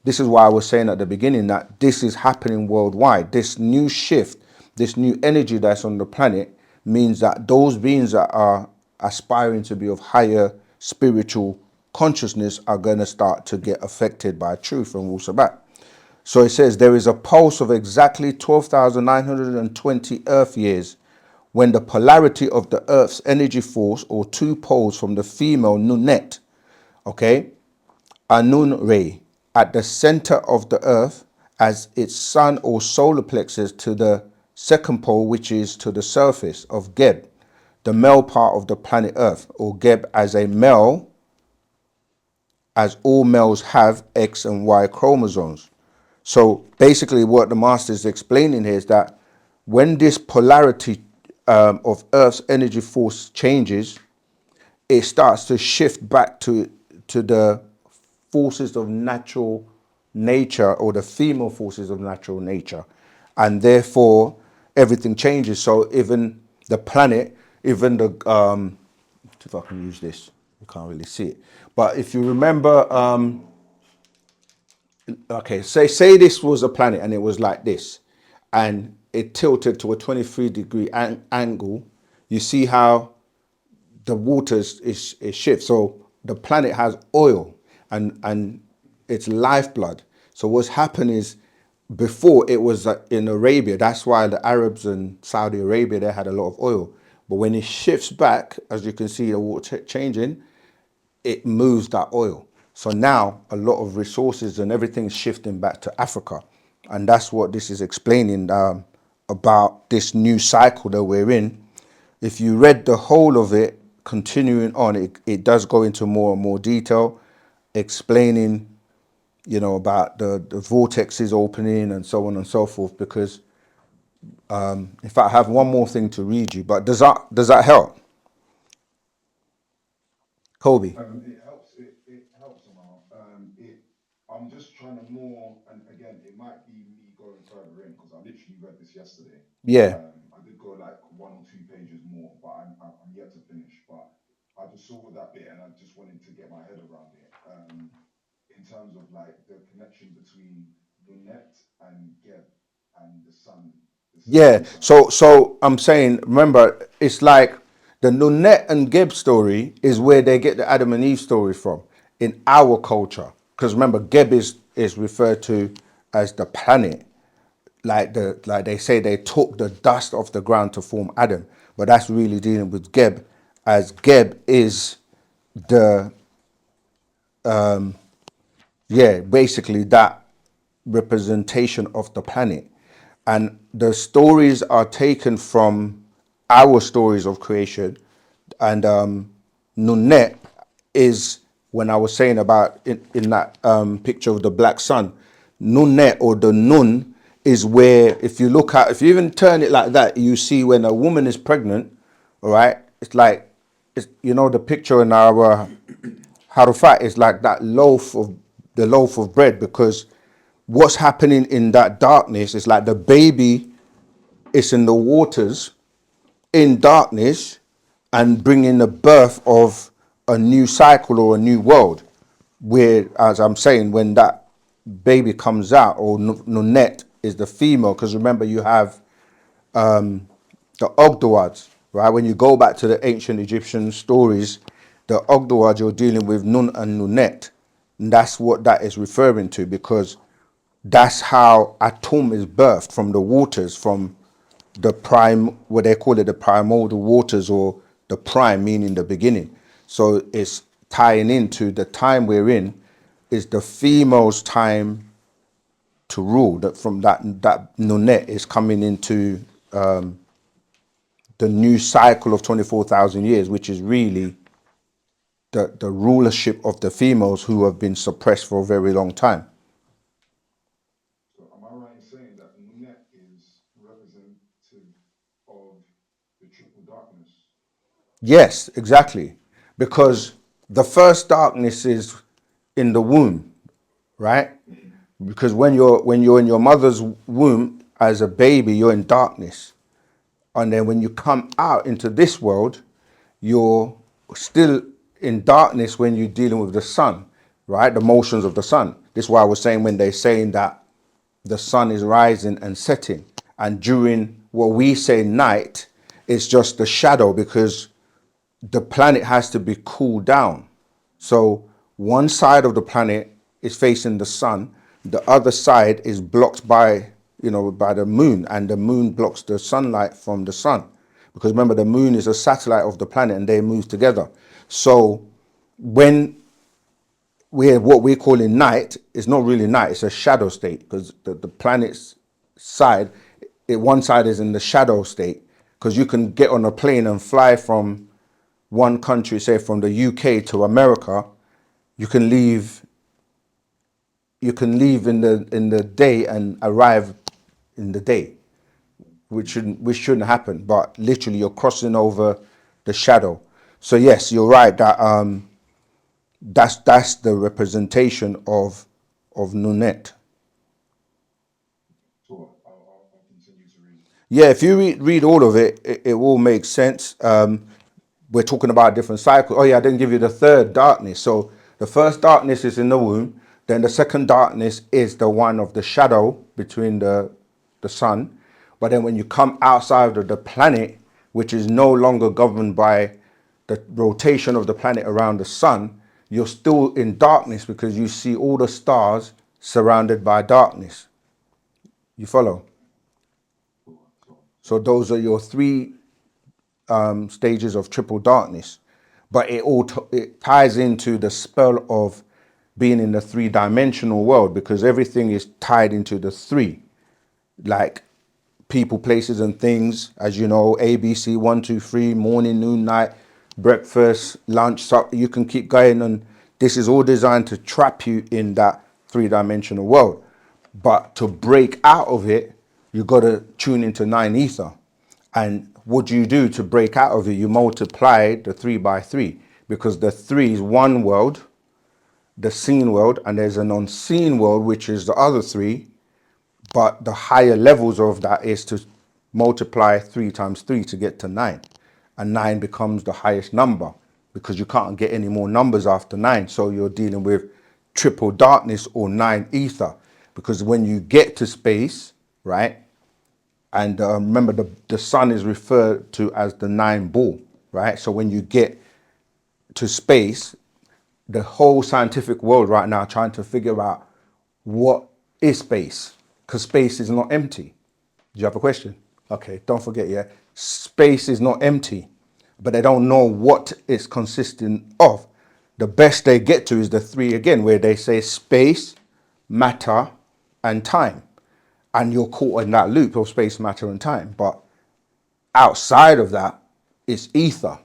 This is why I was saying at the beginning that this is happening worldwide. This new shift, this new energy that's on the planet means that those beings that are aspiring to be of higher spiritual consciousness are going to start to get affected by truth and Wu-Sabat. So it says there is a pulse of exactly 12,920 Earth years when the polarity of the Earth's energy force, or two poles from the female Nunet, okay, Anun ray, at the center of the Earth as its sun or solar plexus to the second pole, which is to the surface of Geb, the male part of the planet Earth, or Geb as a male, as all males have X and Y chromosomes. So basically what the master is explaining here is that when this polarity of Earth's energy force changes, it starts to shift back to the forces of natural nature, or the female forces of natural nature. And therefore, everything changes. So even the planet, even the, if I can use this, you can't really see it. But if you remember, okay, say this was a planet and it was like this, and it tilted to a 23-degree angle, you see how the waters is shift. So the planet has oil and it's lifeblood. So what's happened is, before it was in Arabia, that's why the Arabs and Saudi Arabia, they had a lot of oil. But when it shifts back, as you can see the water changing, it moves that oil. So now a lot of resources and everything's shifting back to Africa. And that's what this is explaining about this new cycle that we're in. If you read the whole of it, continuing on, it does go into more and more detail, explaining, you know, about the vortexes opening and so on and so forth. Because in fact, I have one more thing to read you, but does that help, Kobe? It helps. It helps somehow. I'm just trying to more, and again, it might be me going further in because I literally read this yesterday. Yeah. I did go like 1 or 2 pages more, but I'm yet to finish. But I just saw that bit, and I just wanted to get my head around it. In terms of like the connection between Lunet and Geb and the sun. Yeah, so I'm saying, remember, it's like the Nunet and Geb story is where they get the Adam and Eve story from in our culture. Because remember, Geb is referred to as the planet. Like they say, they took the dust off the ground to form Adam, but that's really dealing with Geb, as Geb is the basically that representation of the planet. And the stories are taken from our stories of creation. And Nunet is, when I was saying about in that picture of the black sun, Nunet, or the Nun, is where, if you even turn it like that, you see when a woman is pregnant, all right, it's like, you know, the picture in our Harufat is like that loaf of bread, because what's happening in that darkness is like the baby is in the waters in darkness and bringing the birth of a new cycle or a new world, where, as I'm saying, when that baby comes out, or Nunet is the female, because remember you have the Ogdoads, right? When you go back to the ancient Egyptian stories, the Ogdoads, you're dealing with Nun and Nunet. And that's what that is referring to, because that's how Atum is birthed, from the waters, from the prime, what they call it, the primordial waters, or the prime, meaning the beginning. So it's tying into the time we're in is the female's time to rule. That from that Nunet is coming into the new cycle of 24,000 years, which is really the rulership of the females who have been suppressed for a very long time. So am I right in saying that Nunet is representative of the triple darkness? Yes, exactly. Because the first darkness is in the womb, right? Because when you're in your mother's womb as a baby, you're in darkness. And then when you come out into this world, you're still in darkness when you're dealing with the sun, right? The motions of the sun. This is why I was saying when they're saying that the sun is rising and setting. And during what we say night, it's just the shadow because the planet has to be cooled down. So one side of the planet is facing the sun, the other side is blocked by, by the moon, and the moon blocks the sunlight from the sun. Because remember, the moon is a satellite of the planet and they move together. So when we're what we're calling night, it's not really night, it's a shadow state because the planet's side, one side is in the shadow state because you can get on a plane and fly from one country, say from the UK to America. You can leave in the day and arrive in the day, which shouldn't happen, but literally you're crossing over the shadow. So yes, you're right that that's the representation of Nunet. So I'll continue to read. Yeah, if you read all of it, it will make sense. We're talking about different cycles. Oh yeah, I didn't give you the third darkness. So the first darkness is in the womb. Then the second darkness is the one of the shadow between the sun. But then when you come outside of the planet, which is no longer governed by the rotation of the planet around the sun, you're still in darkness because you see all the stars surrounded by darkness. You follow? So those are your three stages of triple darkness, but it ties into the spell of being in the three-dimensional world because everything is tied into the three, like people, places, and things. As you know, ABC 1, 2, 3, morning, noon, night, breakfast, lunch. So you can keep going, and this is all designed to trap you in that three-dimensional world. But to break out of it, you got to tune into 9 ether. And what do you do to break out of it? You multiply the 3 by 3 because the 3 is one world, the seen world, and there's an unseen world, which is the other 3. But the higher levels of that is to multiply 3 times 3 to get to 9. And 9 becomes the highest number because you can't get any more numbers after 9. So you're dealing with triple darkness or 9 ether. Because when you get to space, right? And remember, the sun is referred to as the 9 ball, right? So when you get to space, the whole scientific world right now trying to figure out what is space, because space is not empty. Do you have a question? Okay, don't forget, yeah. Space is not empty, but they don't know what it's consisting of. The best they get to is the 3 again, where they say space, matter, and time. And you're caught in that loop of space, matter, and time. But outside of that, it's ether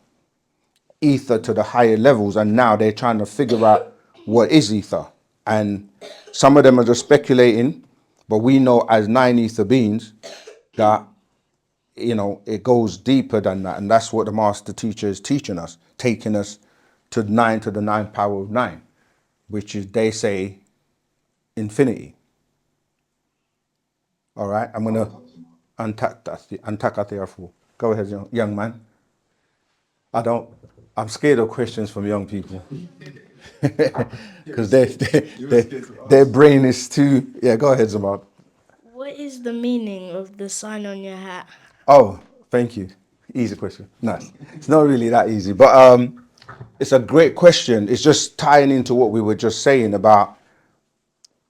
to the higher levels. And now they're trying to figure out what is ether. And some of them are just speculating, but we know as 9 ether beings that, it goes deeper than that. And that's what the master teacher is teaching us, taking us to the 9 power of 9, which is, they say, infinity. All right, I'm going to untack that. Go ahead, young man. I'm scared of questions from young people. Because their brain is too, yeah, go ahead, Zamad. What is the meaning of the sign on your hat? Oh, thank you. Easy question. Nice. It's not really that easy, but it's a great question. It's just tying into what we were just saying about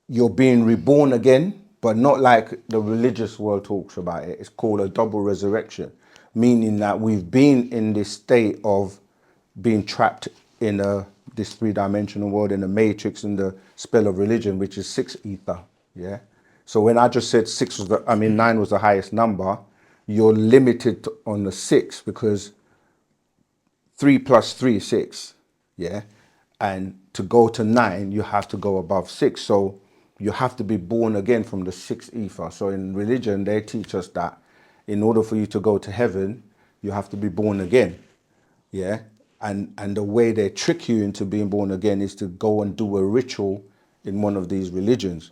you're being reborn again, but not like the religious world talks about it. It's called a double resurrection, meaning that we've been in this state of being trapped in this three-dimensional world in the matrix and the spell of religion, which is 6 ether. Yeah. So when I just said 9 was the highest number, you're limited on the 6 because 3 plus 3 is 6. Yeah. And to go to 9, you have to go above 6. So you have to be born again from the 6 ether. So in religion, they teach us that in order for you to go to heaven, you have to be born again. Yeah. And the way they trick you into being born again is to go and do a ritual in one of these religions.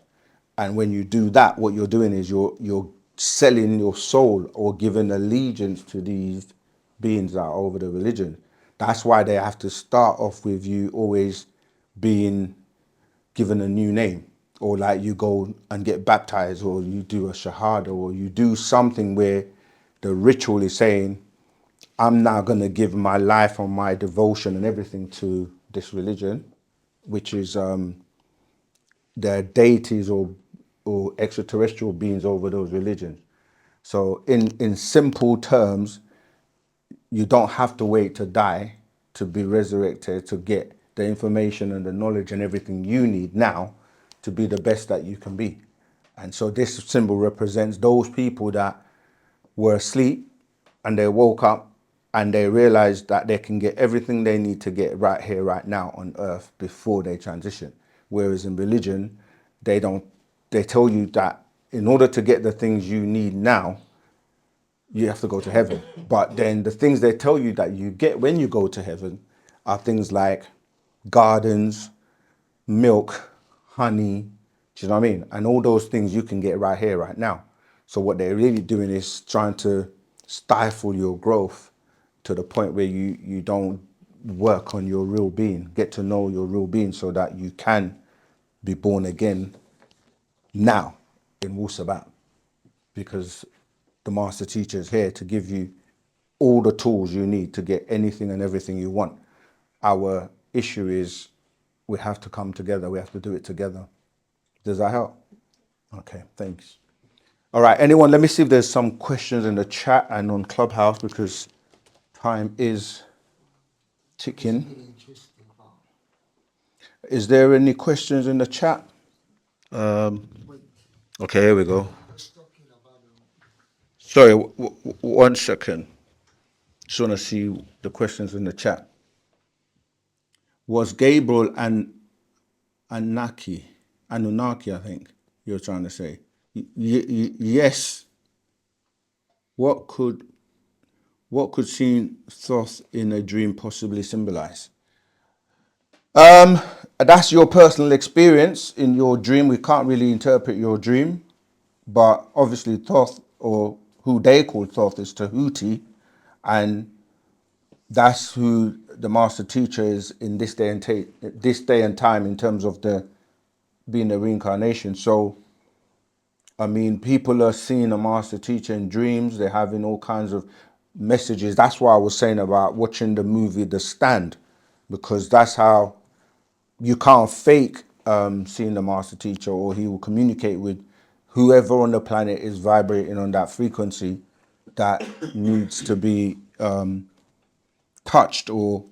And when you do that, what you're doing is you're selling your soul or giving allegiance to these beings that are over the religion. That's why they have to start off with you always being given a new name, or like you go and get baptized, or you do a shahada, or you do something where the ritual is saying, I'm now going to give my life and my devotion and everything to this religion, which is their deities or extraterrestrial beings over those religions. So in simple terms, you don't have to wait to die to be resurrected to get the information and the knowledge and everything you need now to be the best that you can be. And so this symbol represents those people that were asleep and they woke up and they realized that they can get everything they need to get right here, right now on earth before they transition. Whereas in religion, they tell you that in order to get the things you need now, you have to go to heaven. But then the things they tell you that you get when you go to heaven are things like gardens, milk, honey, do you know what I mean? And all those things you can get right here, right now. So what they're really doing is trying to stifle your growth to the point where you don't work on your real being, get to know your real being so that you can be born again now in Wu-Sabat. Because the master teacher is here to give you all the tools you need to get anything and everything you want. Our issue is we have to come together. We have to do it together. Does that help? Okay, thanks. All right, anyone, let me see if there's some questions in the chat and on Clubhouse because time is ticking. Is there any questions in the chat? Okay, here we go. Sorry, 1 second. Just want to see the questions in the chat. Was Gabriel and Anunnaki, I think you're trying to say? Yes. What could seeing Thoth in a dream possibly symbolize? That's your personal experience in your dream. We can't really interpret your dream, but obviously Thoth, or who they call Thoth, is Tahuti, and that's who the master teacher is in this day and time in terms of being a reincarnation. So, I mean, people are seeing a master teacher in dreams. They're having all kinds of messages. That's why I was saying about watching the movie The Stand, because that's how you can't fake seeing the master teacher, or he will communicate with whoever on the planet is vibrating on that frequency that needs to be touched, or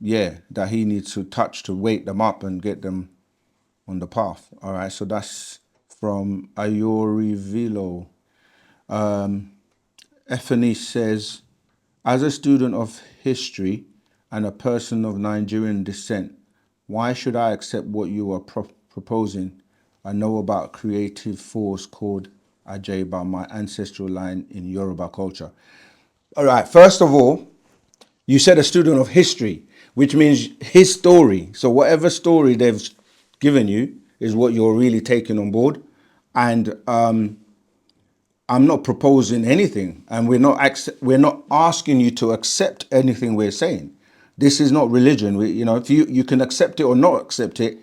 that he needs to touch to wake them up and get them on the path. All right, so that's from Ayori Vilo. Ethany says, as a student of history and a person of Nigerian descent, why should I accept what you are proposing? I know about a creative force called Ajay by my ancestral line in Yoruba culture. All right, first of all, you said a student of history, which means his story. So whatever story they've given you is what you're really taking on board. And I'm not proposing anything, and we're not asking you to accept anything we're saying. This is not religion. If you can accept it or not accept it,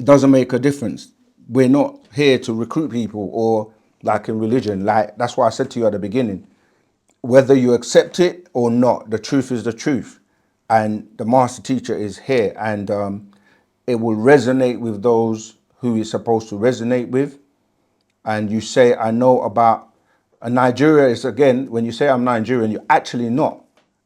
it doesn't make a difference. We're not here to recruit people, or like in religion. Like that's why I said to you at the beginning, whether you accept it or not, the truth is the truth. And the master teacher is here, and it will resonate with those who it's supposed to resonate with. And you say, I know about Nigeria is, again, when you say I'm Nigerian, you're actually not.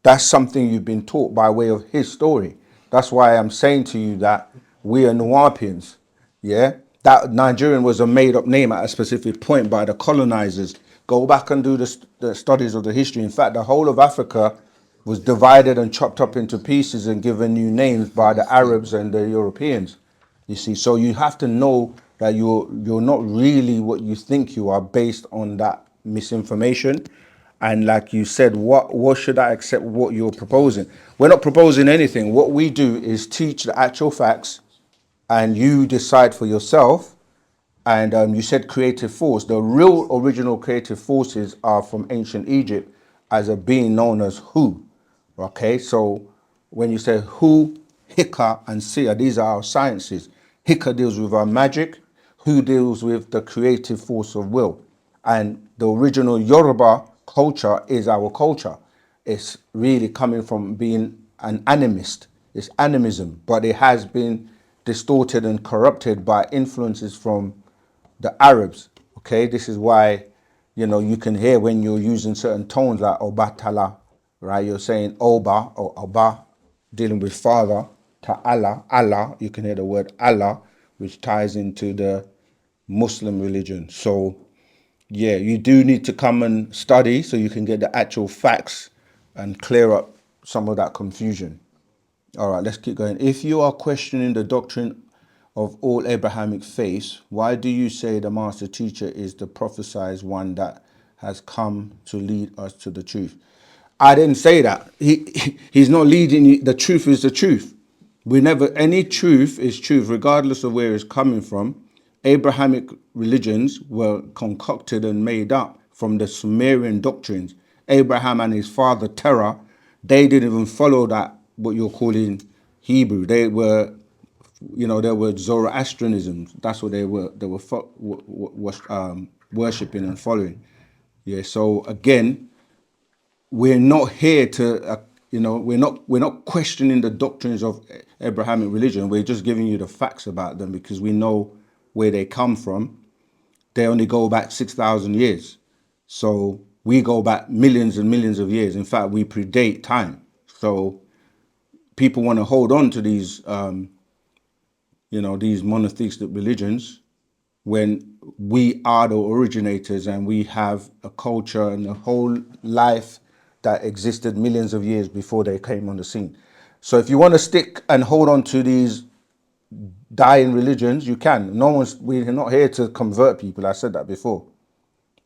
That's something you've been taught by way of his story. That's why I'm saying to you that we are Nuwapians. Yeah? That Nigerian was a made up name at a specific point by the colonizers. Go back and do the studies of the history. In fact, the whole of Africa was divided and chopped up into pieces and given new names by the Arabs and the Europeans. You see, so you have to know that you're not really what you think you are based on that misinformation. And like you said, what should I accept what you're proposing? We're not proposing anything. What we do is teach the actual facts, and you decide for yourself. And you said creative force. The real original creative forces are from ancient Egypt as a being known as Hu. Okay, so when you say Hu, Hika, and Sia, these are our sciences. Hika deals with our magic. Hu deals with the creative force of will. And the original Yoruba culture is our culture. It's really coming from being an animist. It's animism, but it has been distorted and corrupted by influences from the Arabs. Okay, this is why, you can hear when you're using certain tones like Obatala, right? You're saying Oba or Oba, dealing with father, to Allah, Allah. You can hear the word Allah, which ties into the Muslim religion. So, yeah, you do need to come and study so you can get the actual facts and clear up some of that confusion. All right, let's keep going. If you are questioning the doctrine of all Abrahamic faiths, why do you say the master teacher is the prophesied one that has come to lead us to the truth? I didn't say that. He's not leading you. The truth is the truth. Any truth is truth, regardless of where it's coming from. Abrahamic religions were concocted and made up from the Sumerian doctrines. Abraham and his father Terah, they didn't even follow that, what you're calling Hebrew. They were, they were Zoroastrianism. That's what they were. They were worshipping and following. Yeah. So again, we're not here to, we're not questioning the doctrines of Abrahamic religion. We're just giving you the facts about them because we know where they come from. They only go back 6,000 years. So we go back millions and millions of years. In fact, we predate time. So people want to hold on to these, these monotheistic religions when we are the originators and we have a culture and a whole life that existed millions of years before they came on the scene. So if you want to stick and hold on to these dying religions, you can. We're not here to convert people. I said that before.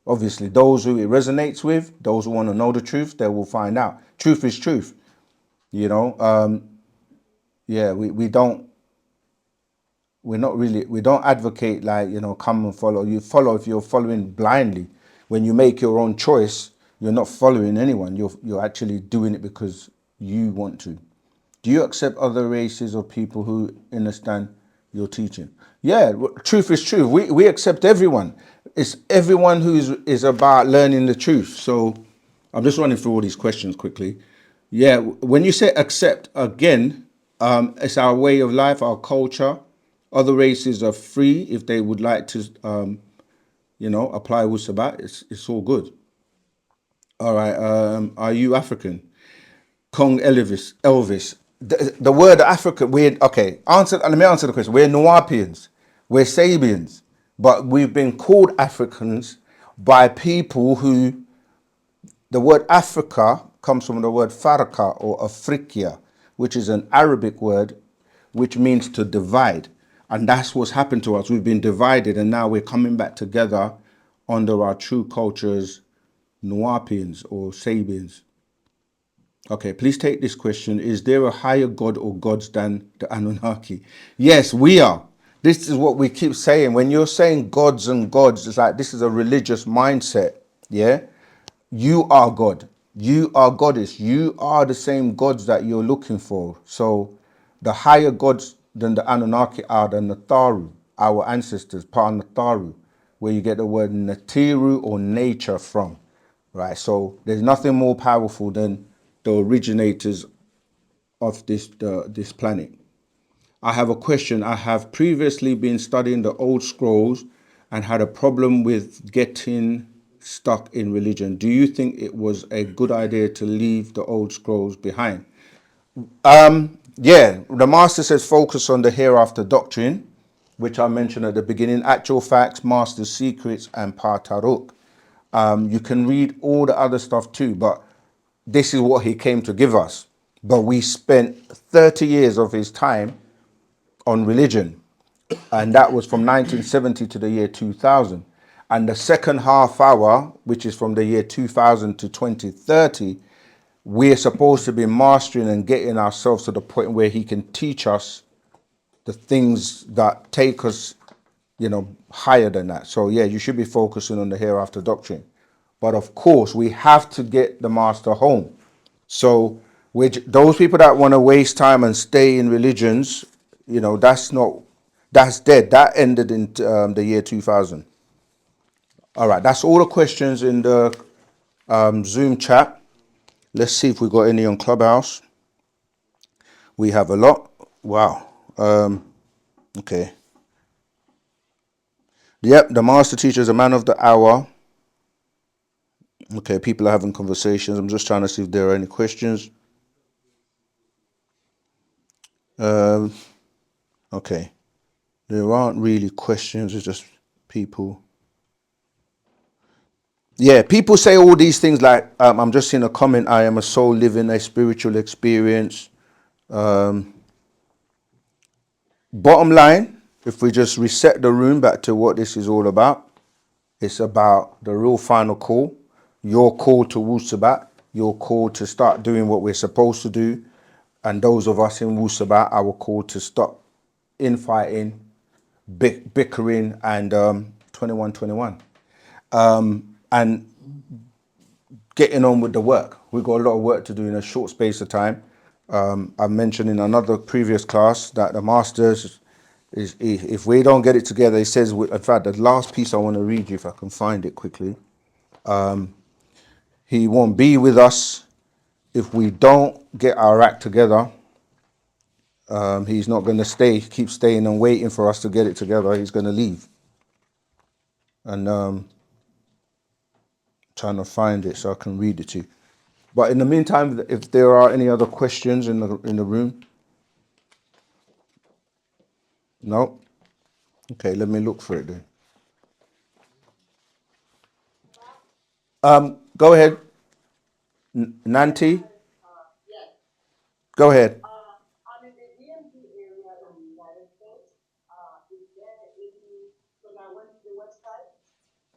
Obviously, those who it resonates with, those who want to know the truth, they will find out. Truth is truth. We don't advocate come and follow. You follow if you're following blindly. When you make your own choice, you're not following anyone. You're actually doing it because you want to. Do you accept other races or people who understand your teaching? Yeah, truth is truth. We accept everyone. It's everyone who is about learning the truth. So I'm just running through all these questions quickly. Yeah, when you say accept, again, it's our way of life, our culture. Other races are free if they would like to, apply Wu-Sabat. It's all good. All right. Are you African? Kong Elvis. The word Africa, let me answer the question. We're Nuwapians, we're Sabians, but we've been called Africans by people who, the word Africa comes from the word faraka or Afrikia, which is an Arabic word which means to divide. And that's what's happened to us. We've been divided and now we're coming back together under our true cultures, Nuwapians or Sabians. Okay, please take this question. Is there a higher God or gods than the Anunnaki? Yes, we are. This is what we keep saying. When you're saying gods and gods, it's like this is a religious mindset. Yeah? You are God. You are goddess. You are the same gods that you're looking for. So the higher gods than the Anunnaki are the Natharu, our ancestors, Natharu, where you get the word Natiru or nature from. Right? So there's nothing more powerful than the originators of this planet. I have a question. I have previously been studying the old scrolls and had a problem with getting stuck in religion. Do you think it was a good idea to leave the old scrolls behind? Yeah, the master says focus on the hereafter doctrine, which I mentioned at the beginning, actual facts, master's secrets, and Pataruk. You can read all the other stuff too, but this is what he came to give us. But we spent 30 years of his time on religion, and that was from 1970 to the year 2000. And the second half hour, which is from the year 2000 to 2030, we're supposed to be mastering and getting ourselves to the point where he can teach us the things that take us, higher than that. So yeah, you should be focusing on the hereafter doctrine. But of course, we have to get the master home. So those people that want to waste time and stay in religions, that's dead. That ended in the year 2000. All right, that's all the questions in the Zoom chat. Let's see if we got any on Clubhouse. We have a lot. Wow. Okay. Yep, the master teacher is a man of the hour. Okay, people are having conversations. I'm just trying to see if there are any questions. Okay. There aren't really questions. It's just people. Yeah, people say all these things like, I'm just seeing a comment, I am a soul living a spiritual experience. Bottom line, if we just reset the room back to what this is all about, it's about the real final call. Your call to Wu-Sabat, your call to start doing what we're supposed to do. And those of us in Wu-Sabat, our call to stop infighting, bickering, and 2121. And getting on with the work. We've got a lot of work to do in a short space of time. I mentioned in another previous class that the masters is, if we don't get it together, he says, in fact, the last piece I want to read you, if I can find it quickly. He won't be with us if we don't get our act together. He's not going to keep staying and waiting for us to get it together. He's going to leave. And trying to find it so I can read it to you. But in the meantime, if there are any other questions in the room, no. Okay, let me look for it then. Go ahead, Nanti. Go ahead. I'm in the DMV area in the United States. Is there any, because I went to the website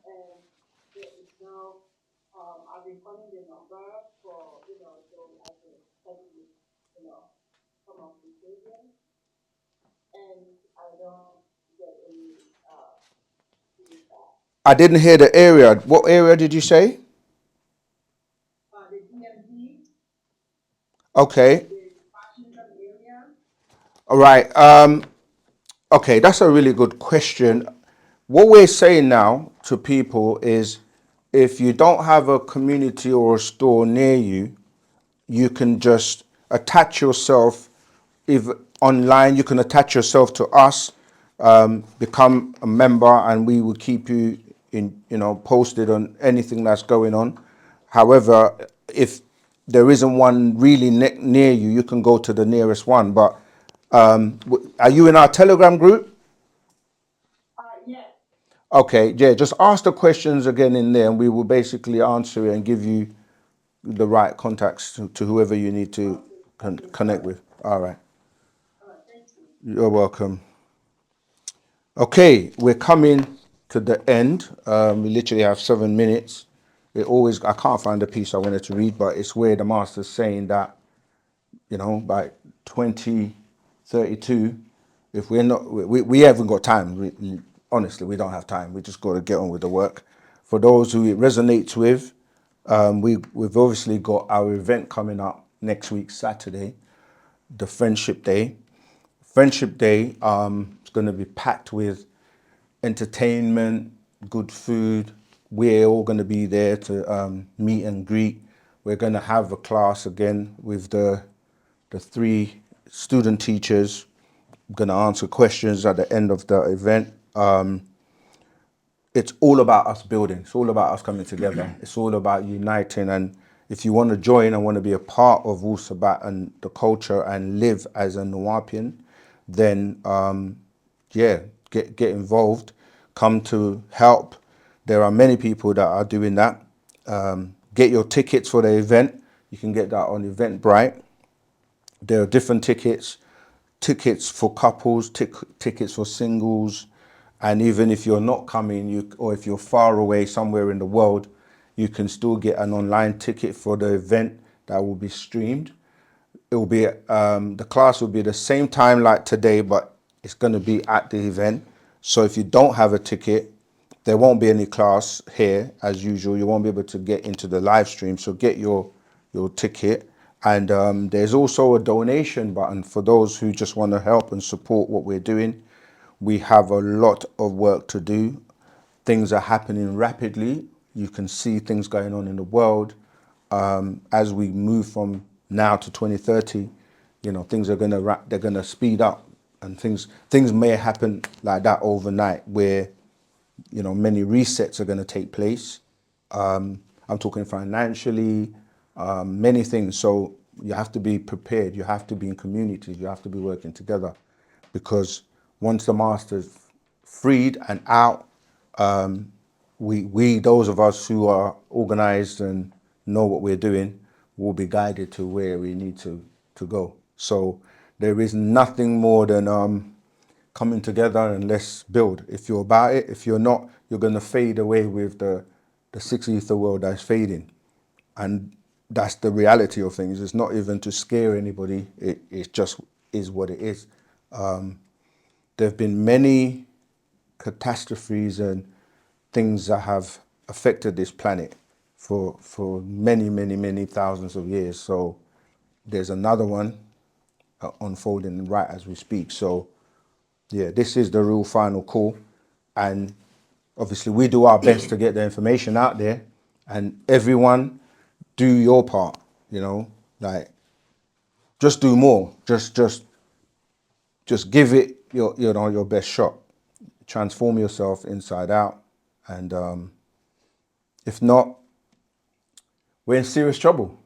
and there is no, I've been calling the number for, so I can check with, some of the agents, and I don't get any feedback. I didn't hear the area. What area did you say? The DMV. Okay. The Washington area. All right. Okay, that's a really good question. What we're saying now to people is if you don't have a community or a store near you, you can just attach yourself. If online, you can attach yourself to us, become a member, and we will keep you posted on anything that's going on. However, if there isn't one really near you, you can go to the nearest one. But are you in our Telegram group? Yes. Okay, yeah, just ask the questions again in there, and we will basically answer it and give you the right contacts to whoever you need to connect with. All right. Thank you. You're welcome. Okay, we're coming to the end. We literally have 7 minutes. I can't find the piece I wanted to read, but it's where the master's saying that, by 2032, if we're not, we haven't got time. Honestly, we don't have time. We just got to get on with the work. For those who it resonates with, we've obviously got our event coming up next week, Saturday, the Friendship Day. Friendship Day is going to be packed with entertainment, good food. We're all going to be there to meet and greet. We're going to have a class again with the 3 student teachers. I'm going to answer questions at the end of the event. It's all about us building. It's all about us coming together. It's all about uniting. And if you want to join and want to be a part of Wu-Sabat and the culture and live as a Nuwapian, then yeah, get involved, come to help. There are many people that are doing that. Get your tickets for the event. You can get that on Eventbrite. There are different tickets for couples, tickets for singles, and even if you're not coming, or if you're far away somewhere in the world, you can still get an online ticket for the event that will be streamed. It will be the class will be the same time like today, but it's going to be at the event. So if you don't have a ticket, there won't be any class here as usual. You won't be able to get into the live stream. So get your ticket. And there's also a donation button for those who just want to help and support what we're doing. We have a lot of work to do. Things are happening rapidly. You can see things going on in the world. As we move from now to 2030, you know, things are they're gonna speed up, and things may happen like that overnight, where, you know, many resets are going to take place. I'm talking financially, many things. So you have to be prepared. You have to be in communities. You have to be working together, because once the master's freed and out, we those of us who are organized and know what we're doing will be guided to where we need to go. So there is nothing more than coming together and let's build. If you're about it, if you're not, you're going to fade away with the six ether world that's fading. And that's the reality of things. It's not even to scare anybody. It just is what it is. There have been many catastrophes and things that have affected this planet for many thousands of years. So there's another one unfolding right as we speak. So yeah, this is the real final call. And obviously we do our best to get the information out there, and everyone do your part, you know, like just do more. Just give it your best shot. Transform yourself inside out. And if not, we're in serious trouble.